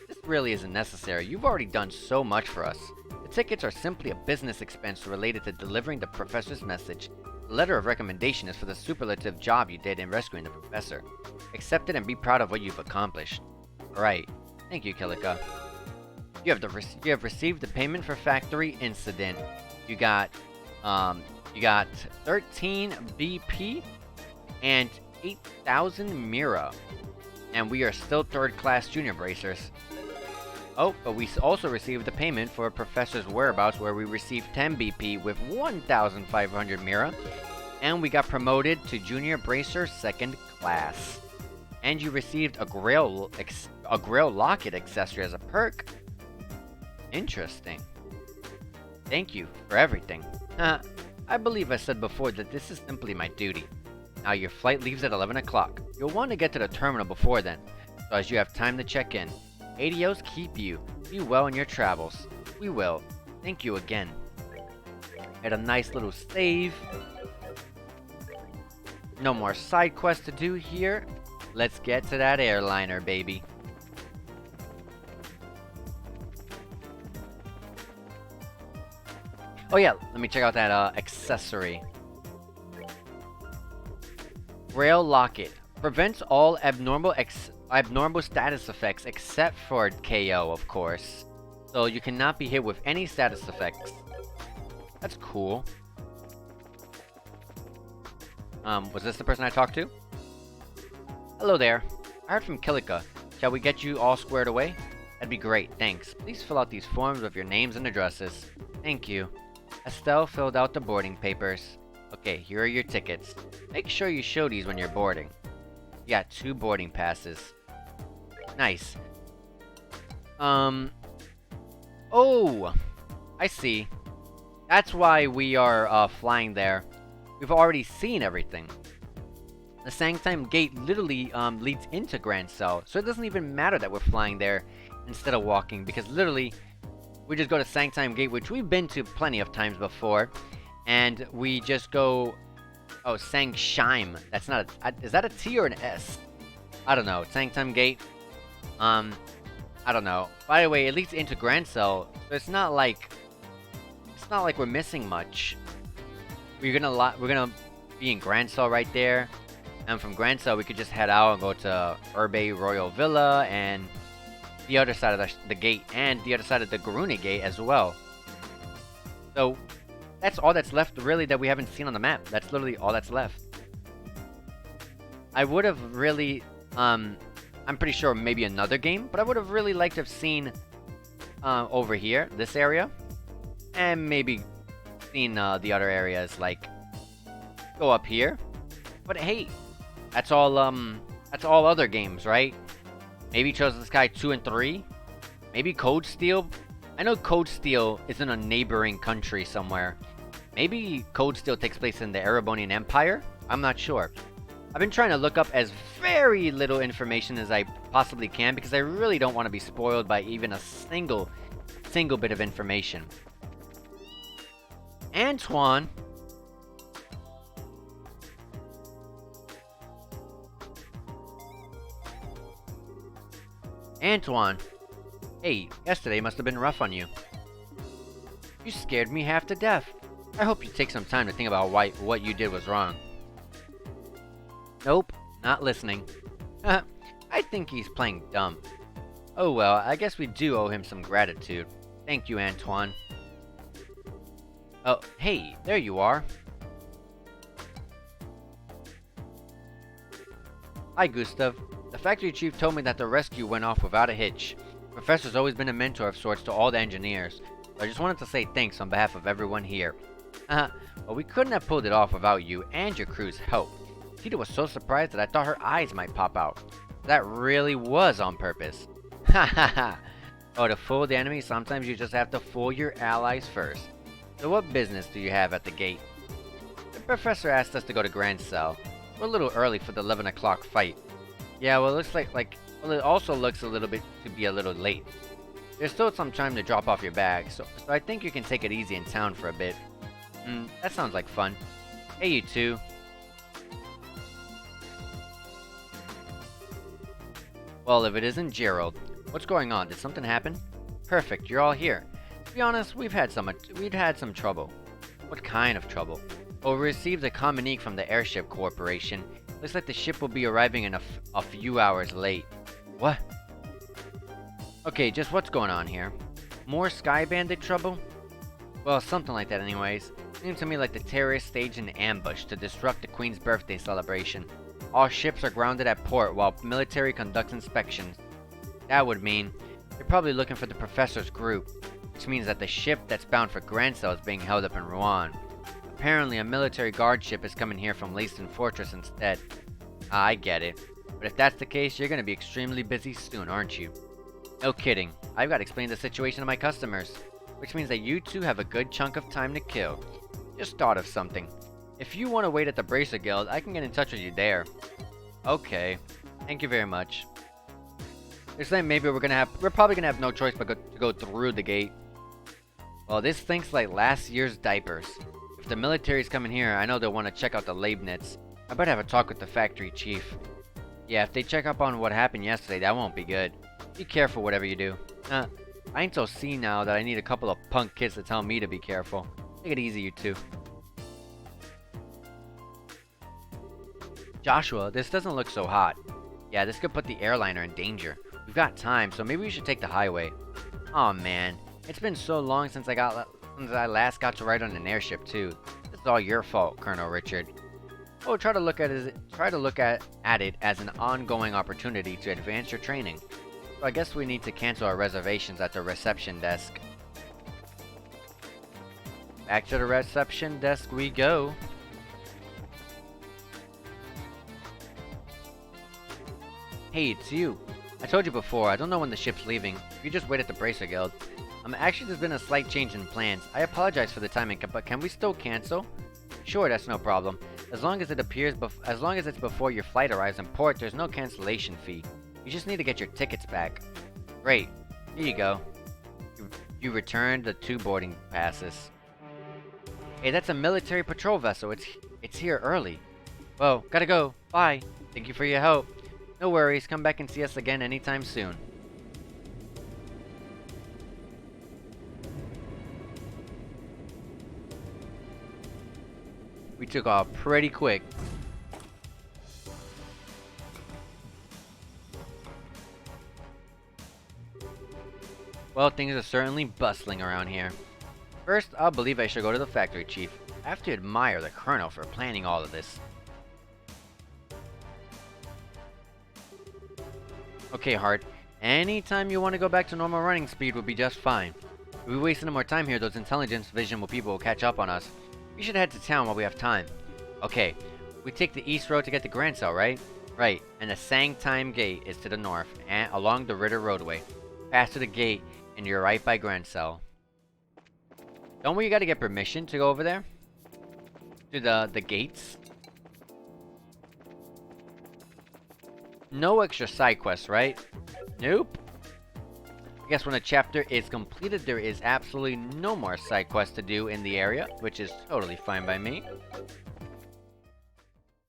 This really isn't necessary. You've already done so much for us. The tickets are simply a business expense related to delivering the professor's message. The letter of recommendation is for the superlative job you did in rescuing the professor. Accept it and be proud of what you've accomplished. Alright. Thank you, Kilika. You have received the payment for factory incident. You got 13 BP and 8,000 Mira. And we are still third-class junior bracers. Oh, but we also received the payment for a professor's whereabouts where we received 10 BP with 1,500 Mira And we got promoted to Junior Bracer 2nd class. And you received a Grail Locket accessory as a perk. Interesting. Thank you for everything. I believe I said before that this is simply my duty. Now your flight leaves at 11 o'clock. You'll want to get to the terminal before then, so as you have time to check in. ADOs keep you. Be well in your travels. We will. Thank you again. Had a nice little save. No more side quests to do here. Let's get to that airliner, baby. Oh yeah, let me check out that accessory. Grail Locket. Prevents all abnormal status effects except for KO, of course. So you cannot be hit with any status effects. That's cool. Was this the person I talked to? Hello there. I heard from Kilika. Shall we get you all squared away? That'd be great, thanks. Please fill out these forms with your names and addresses. Thank you. Estelle filled out the boarding papers. Okay, here are your tickets. Make sure you show these when you're boarding. You got 2 boarding passes. Nice. Oh! I see. That's why we are, flying there. We've already seen everything. The Sangtime Gate literally, leads into Grand Cell, so it doesn't even matter that we're flying there instead of walking, because literally, we just go to Sangtime Gate, which we've been to plenty of times before, and we just go... Oh, Sangsheim. That's not a... Is that a T or an S? I don't know. Sangtime Gate. I don't know. By the way, it leads into Grand Cell, so it's not like we're missing much. We're gonna be in Grand Cell right there, and from Grand Cell we could just head out and go to Urbe Royal Villa and the other side of the gate, and the other side of the Garuni Gate as well. So that's all that's left, really, that we haven't seen on the map. That's literally all that's left. I would have really, I'm pretty sure maybe another game, but I would have really liked to have seen over here, this area, and maybe seen the other areas, like go up here. But hey, that's all other games, right? Maybe Chosen Sky 2 and 3. Maybe Code Steel. I know Code Steel is in a neighboring country somewhere. Maybe Code Steel takes place in the Erebonian Empire? I'm not sure. I've been trying to look up as very little information as I possibly can, because I really don't want to be spoiled by even a single bit of information. Antoine! Antoine! Hey, yesterday must have been rough on you. You scared me half to death. I hope you take some time to think about why what you did was wrong. Nope, not listening. I think he's playing dumb. Oh well, I guess we do owe him some gratitude. Thank you, Antoine. Oh, hey, there you are. Hi, Gustav. The factory chief told me that the rescue went off without a hitch. The professor's always been a mentor of sorts to all the engineers. So I just wanted to say thanks on behalf of everyone here. Well, we couldn't have pulled it off without you and your crew's help. Tita was so surprised that I thought her eyes might pop out. That really was on purpose. Ha ha ha! Oh, to fool the enemy, sometimes you just have to fool your allies first. So what business do you have at the gate? The professor asked us to go to Grand Cell. We're a little early for the 11 o'clock fight. Yeah, well, it looks well, it also looks a little bit to be a little late. There's still some time to drop off your bag, so I think you can take it easy in town for a bit. That sounds like fun. Hey, you two. Well, if it isn't Gerald. What's going on? Did something happen? Perfect, you're all here. To be honest, we'd had some trouble. What kind of trouble? Well, we received a communique from the Airship Corporation. Looks like the ship will be arriving in a few hours late. What? Okay, just what's going on here? More Sky Bandit trouble? Well, something like that anyways. Seems to me like the terrorists staged an ambush to disrupt the Queen's birthday celebration. All ships are grounded at port while military conducts inspections. That would mean they're probably looking for the Professor's group, which means that the ship that's bound for Grand Cell is being held up in Rouen. Apparently, a military guard ship is coming here from Leiston Fortress instead. I get it. But if that's the case, you're gonna be extremely busy soon, aren't you? No kidding. I've got to explain the situation to my customers. Which means that you two have a good chunk of time to kill. Just thought of something. If you want to wait at the Bracer Guild, I can get in touch with you there. Okay. Thank you very much. Looks like maybe we're probably gonna have no choice but to go through the gate. Well, this stinks like last year's diapers. If the military's coming here, I know they'll want to check out the Leibniz. I better have a talk with the factory chief. Yeah, if they check up on what happened yesterday, that won't be good. Be careful whatever you do. I ain't so senile that I need a couple of punk kids to tell me to be careful. Take it easy, you two. Joshua, this doesn't look so hot. Yeah, this could put the airliner in danger. We've got time, so maybe we should take the highway. Aw, man. It's been so long since I last got to ride on an airship, too. This is all your fault, Colonel Richard. Oh, try to look at it as an ongoing opportunity to advance your training. So I guess we need to cancel our reservations at the reception desk. Back to the reception desk we go. Hey, it's you. I told you before, I don't know when the ship's leaving. If you just wait at the Bracer Guild. Actually, there's been a slight change in plans. I apologize for the timing, but can we still cancel? Sure, that's no problem. As long as it's before your flight arrives in port, there's no cancellation fee. You just need to get your tickets back. Great. Here you go. You returned the 2 boarding passes. Hey, that's a military patrol vessel. It's here early. Well, gotta go. Bye. Thank you for your help. No worries. Come back and see us again anytime soon. We took off pretty quick. Well, things are certainly bustling around here. First, I believe I should go to the factory chief. I have to admire the colonel for planning all of this. Okay, Hart. Anytime you want to go back to normal running speed would be just fine. If we waste any more time here, those intelligence vision people will catch up on us. We should head to town while we have time. Okay, we take the east road to get to Grand Cell, right? Right, and the Sangtime Gate is to the north, and along the Ritter Roadway. Pass through the gate, and you're right by Grand Cell. Don't we gotta get permission to go over there? To the gates? No extra side quests, right? Nope. I guess when a chapter is completed, there is absolutely no more side quests to do in the area, which is totally fine by me.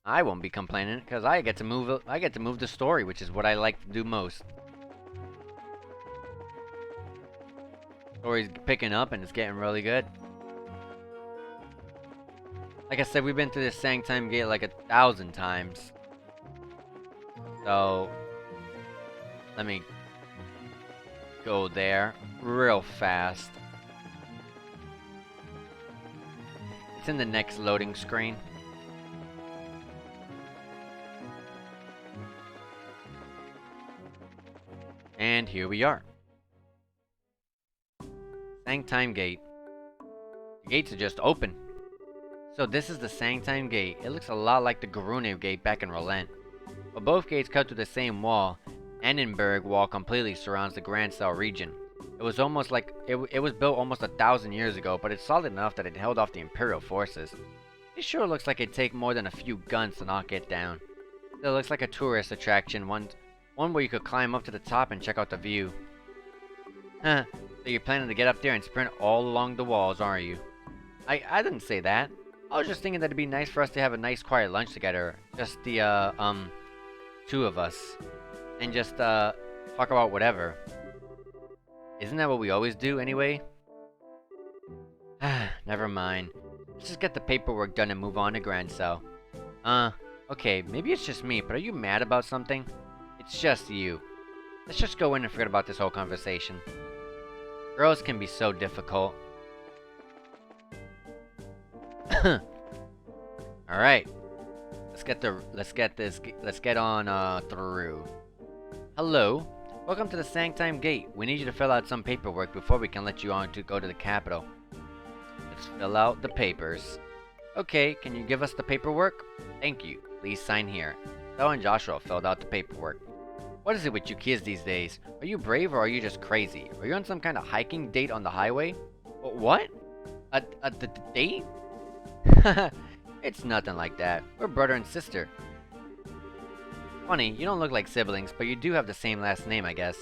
I won't be complaining because I get to move the story, which is what I like to do most. Story's picking up and it's getting really good. Like I said, we've been through this Sangtime Gate like 1,000 times. So let me go there real fast. It's in the next loading screen. And here we are. Sangtime Gate. The gates are just open. So this is the Sangtime Gate. It looks a lot like the Garune Gate back in Roland. But both gates cut through the same wall. Endenburg Wall completely surrounds the Grand Cell region. It was almost like it was built almost 1,000 years ago, but it's solid enough that it held off the Imperial forces. It sure looks like it'd take more than a few guns to knock it down. It looks like a tourist attraction, one where you could climb up to the top and check out the view. Huh, so you're planning to get up there and sprint all along the walls, aren't you? I didn't say that. I was just thinking that it'd be nice for us to have a nice quiet lunch together. Just the, 2 of us. And just, talk about whatever. Isn't that what we always do, anyway? Never mind. Let's just get the paperwork done and move on to Grand Cell. Okay, maybe it's just me, but are you mad about something? It's just you. Let's just go in and forget about this whole conversation. Girls can be so difficult. Alright. Let's get on through. Hello. Welcome to the Sangtime Gate. We need you to fill out some paperwork before we can let you on to go to the capital. Let's fill out the papers. Okay, can you give us the paperwork? Thank you. Please sign here. Estelle and Joshua filled out the paperwork. What is it with you kids these days? Are you brave or are you just crazy? Are you on some kind of hiking date on the highway? What? A date? It's nothing like that. We're brother and sister. Funny, you don't look like siblings, but you do have the same last name, I guess.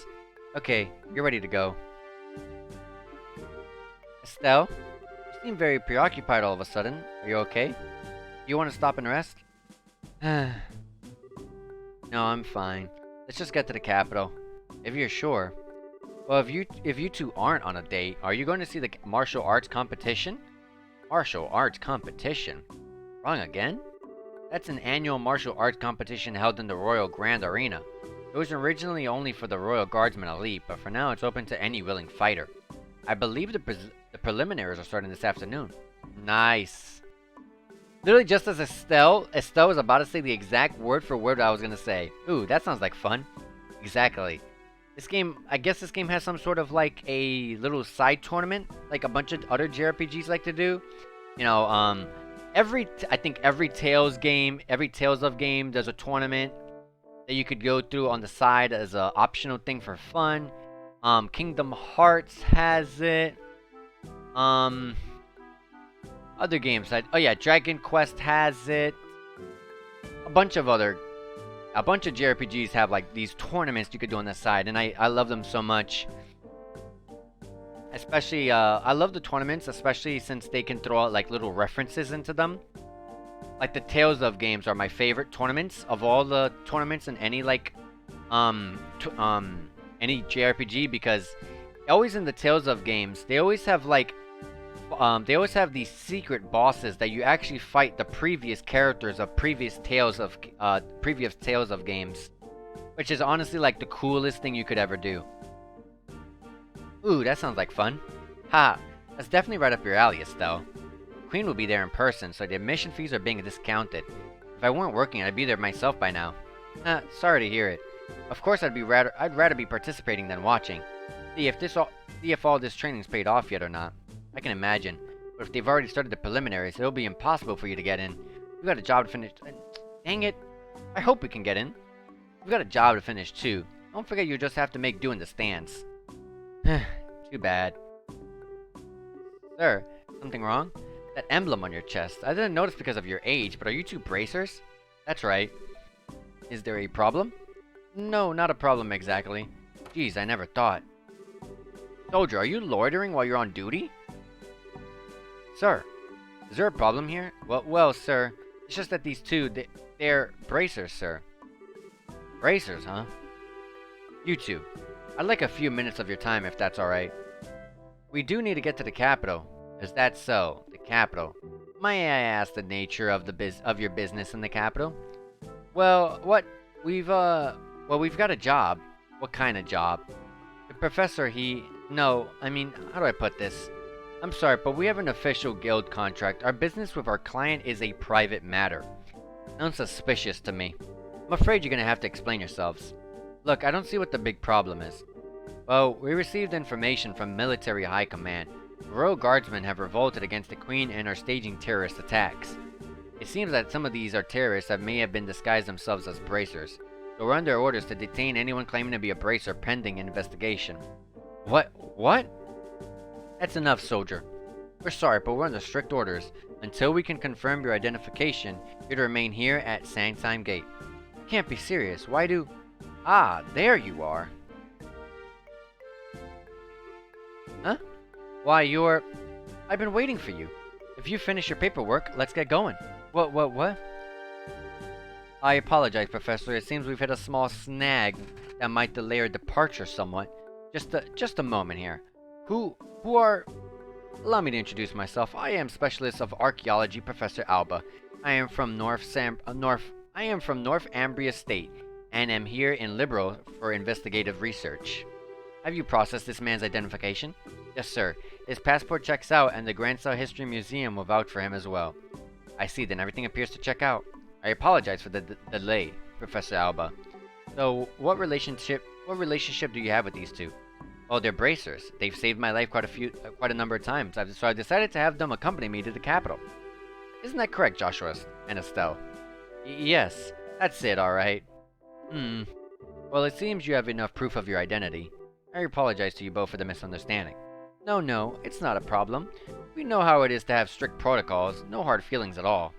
Okay, you're ready to go. Estelle? You seem very preoccupied all of a sudden. Are you okay? Do you want to stop and rest? No, I'm fine. Let's just get to the capital. If you're sure. Well, if you two aren't on a date, are you going to see the martial arts competition? Martial arts competition? Wrong again? That's an annual martial arts competition held in the Royal Grand Arena. It was originally only for the Royal Guardsmen Elite, but for now it's open to any willing fighter. I believe the preliminaries are starting this afternoon. Nice. Literally just as Estelle was about to say the exact word for word I was going to say. Ooh, that sounds like fun. Exactly. This game, I guess this game has some sort of like a little side tournament, like a bunch of other JRPGs like to do. You know, I think every Tales of game, there's a tournament that you could go through on the side as an optional thing for fun. Kingdom Hearts has it. Other games, oh yeah, Dragon Quest has it. A bunch of JRPGs have like these tournaments you could do on the side, and I love them so much. Especially, I love the tournaments, especially since they can throw out like little references into them. Like the Tales of games are my favorite tournaments of all the tournaments in any like, any JRPG, because always in the Tales of games, they always have like, they always have these secret bosses that you actually fight the previous characters of previous Tales of games, which is honestly like the coolest thing you could ever do. Ooh, that sounds like fun. Ha, that's definitely right up your alley, Estelle. Queen will be there in person, so the admission fees are being discounted. If I weren't working, I'd be there myself by now. Sorry to hear it. Of course, I'd rather be participating than watching. See if all this training's paid off yet or not. I can imagine, but if they've already started the preliminaries, it'll be impossible for you to get in. We've got a job to finish. Dang it! I hope we can get in. We've got a job to finish too. Don't forget you just have to make do in the stands. Too bad. Sir, something wrong? That emblem on your chest. I didn't notice because of your age, but are you two bracers? That's right. Is there a problem? No, not a problem exactly. Geez, I never thought. Soldier, are you loitering while you're on duty? Sir, is there a problem here? Well, sir, it's just that these two, they're bracers, sir. Bracers, huh? You two, I'd like a few minutes of your time if that's alright. We do need to get to the capital. Is that so? The capital. May I ask the nature of your business in the capital? Well, we've got a job. What kind of job? The professor, no, I mean, how do I put this? I'm sorry, but we have an official guild contract. Our business with our client is a private matter. Sounds suspicious to me. I'm afraid you're gonna have to explain yourselves. Look, I don't see what the big problem is. Well, we received information from military high command. The Royal Guardsmen have revolted against the Queen and are staging terrorist attacks. It seems that some of these are terrorists that may have been disguised themselves as bracers. So we're under orders to detain anyone claiming to be a bracer pending investigation. What? That's enough, soldier. We're sorry, but we're under strict orders. Until we can confirm your identification, you're to remain here at Sandtime Gate. You can't be serious. Why do... Ah, there you are. Huh? Why, you're... I've been waiting for you. If you finish your paperwork, let's get going. What? I apologize, Professor. It seems we've hit a small snag that might delay our departure somewhat. Just a moment here. Who are... Allow me to introduce myself. I am Specialist of Archaeology, Professor Alba. I am from North Ambria State, and am here in Liberal for investigative research. Have you processed this man's identification? Yes, sir. His passport checks out, and the Grand Cell History Museum will vouch for him as well. I see, then everything appears to check out. I apologize for the delay, Professor Alba. So, what relationship do you have with these two? Well, they're bracers. They've saved my life quite a number of times, so I decided to have them accompany me to the capital. Isn't that correct, Joshua and Estelle? Yes, that's it, alright. Well, it seems you have enough proof of your identity. I apologize to you both for the misunderstanding. No, it's not a problem. We know how it is to have strict protocols, no hard feelings at all.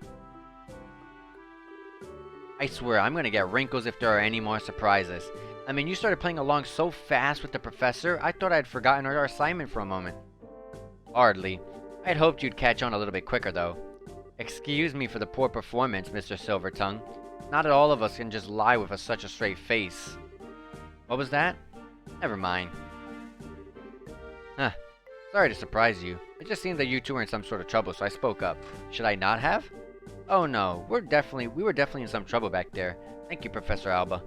I swear, I'm gonna get wrinkles if there are any more surprises. I mean, you started playing along so fast with the professor, I thought I'd forgotten our assignment for a moment. Hardly. I'd hoped you'd catch on a little bit quicker, though. Excuse me for the poor performance, Mr. Silvertongue. Not all of us can just lie with such a straight face. What was that? Never mind. Huh. Sorry to surprise you. It just seemed that you two were in some sort of trouble, so I spoke up. Should I not have? Oh no, we were definitely in some trouble back there. Thank you, Professor Alba.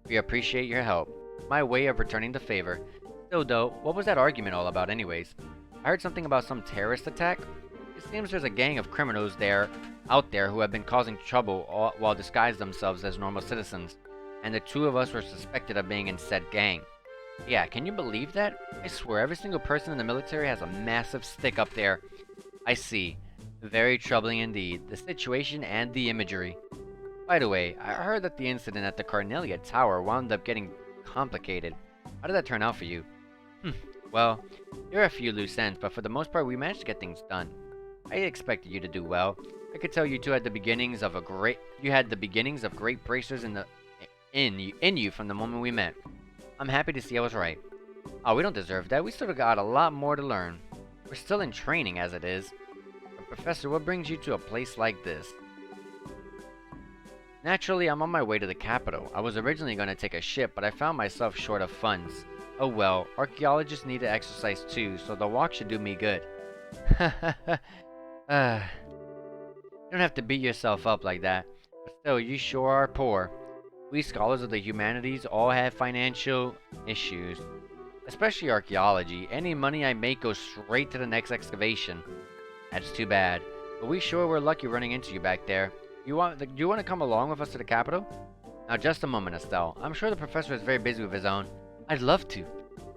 We appreciate your help. My way of returning the favor. Still though, what was that argument all about anyways? I heard something about some terrorist attack. It seems there's a gang of criminals out there who have been causing trouble while disguised themselves as normal citizens. And the two of us were suspected of being in said gang. Yeah, can you believe that? I swear every single person in the military has a massive stick up there. I see. Very troubling indeed, the situation and the imagery. By the way, I heard that the incident at the Cornelia Tower wound up getting complicated. How did that turn out for you? Well, there are a few loose ends, but for the most part we managed to get things done. I expected you to do well. I could tell you two had the beginnings of great bracers in you from the moment we met. I'm happy to see I was right. Oh, we don't deserve that. We still got a lot more to learn. We're still in training as it is. Professor, what brings you to a place like this? Naturally, I'm on my way to the capital. I was originally going to take a ship, but I found myself short of funds. Oh well, archaeologists need to exercise too, so the walk should do me good. You don't have to beat yourself up like that. But still, you sure are poor. We scholars of the humanities all have financial issues. Especially archaeology. Any money I make goes straight to the next excavation. That's too bad. But we sure were lucky running into you back there. Do you want to come along with us to the capital? Now just a moment, Estelle. I'm sure the professor is very busy with his own. I'd love to.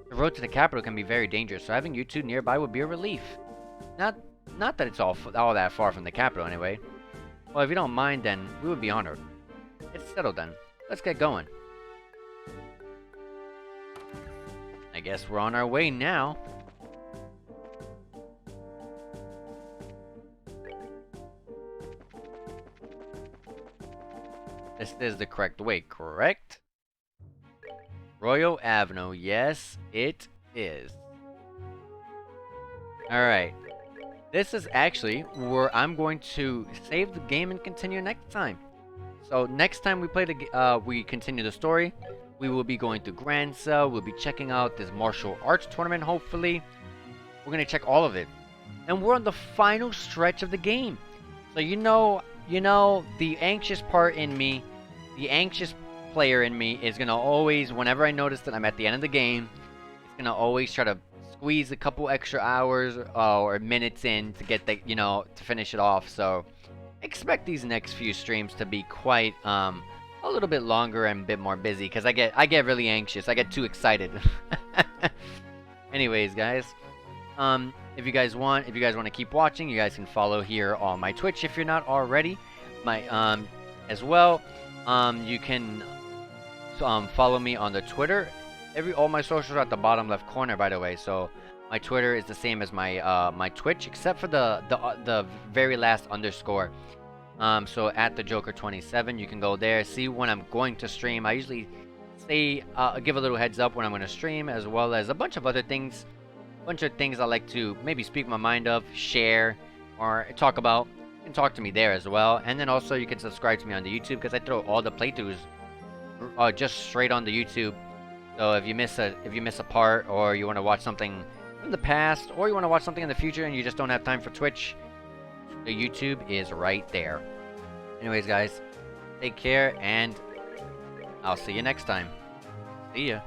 The road to the capital can be very dangerous, so having you two nearby would be a relief. Not that it's all that far from the capital anyway. Well, if you don't mind, then we would be honored. It's settled then. Let's get going. I guess we're on our way now. This is the correct way, correct? Royal Avenue, yes, it is. Alright. This is actually where I'm going to save the game and continue next time. So next time we play we continue the story, we will be going to Grand Cell, we'll be checking out this martial arts tournament, hopefully. We're going to check all of it. And we're on the final stretch of the game. So you know, the anxious part in me, the anxious player in me is going to always, whenever I notice that I'm at the end of the game, it's going to always try to squeeze a couple extra hours or minutes in to get the, to finish it off. So expect these next few streams to be quite, a little bit longer and a bit more busy because I get really anxious. I get too excited. Anyways, guys, if you guys want to keep watching, you guys can follow here on my Twitch if you're not already. As well, you can follow me on the Twitter. All my socials are at the bottom left corner, by the way. So my Twitter is the same as my my Twitch, except for the very last underscore. So at the Joker27, you can go there, see when I'm going to stream. I usually give a little heads up when I'm going to stream, as well as a bunch of other things. I like to maybe speak my mind of, share, or talk about. You can talk to me there as well. And then also you can subscribe to me on the YouTube, because I throw all the playthroughs just straight on the YouTube. So if you miss a part, or you want to watch something from the past, or you want to watch something in the future and you just don't have time for Twitch, the YouTube is right there. Anyways, guys, take care, and I'll see you next time. See ya.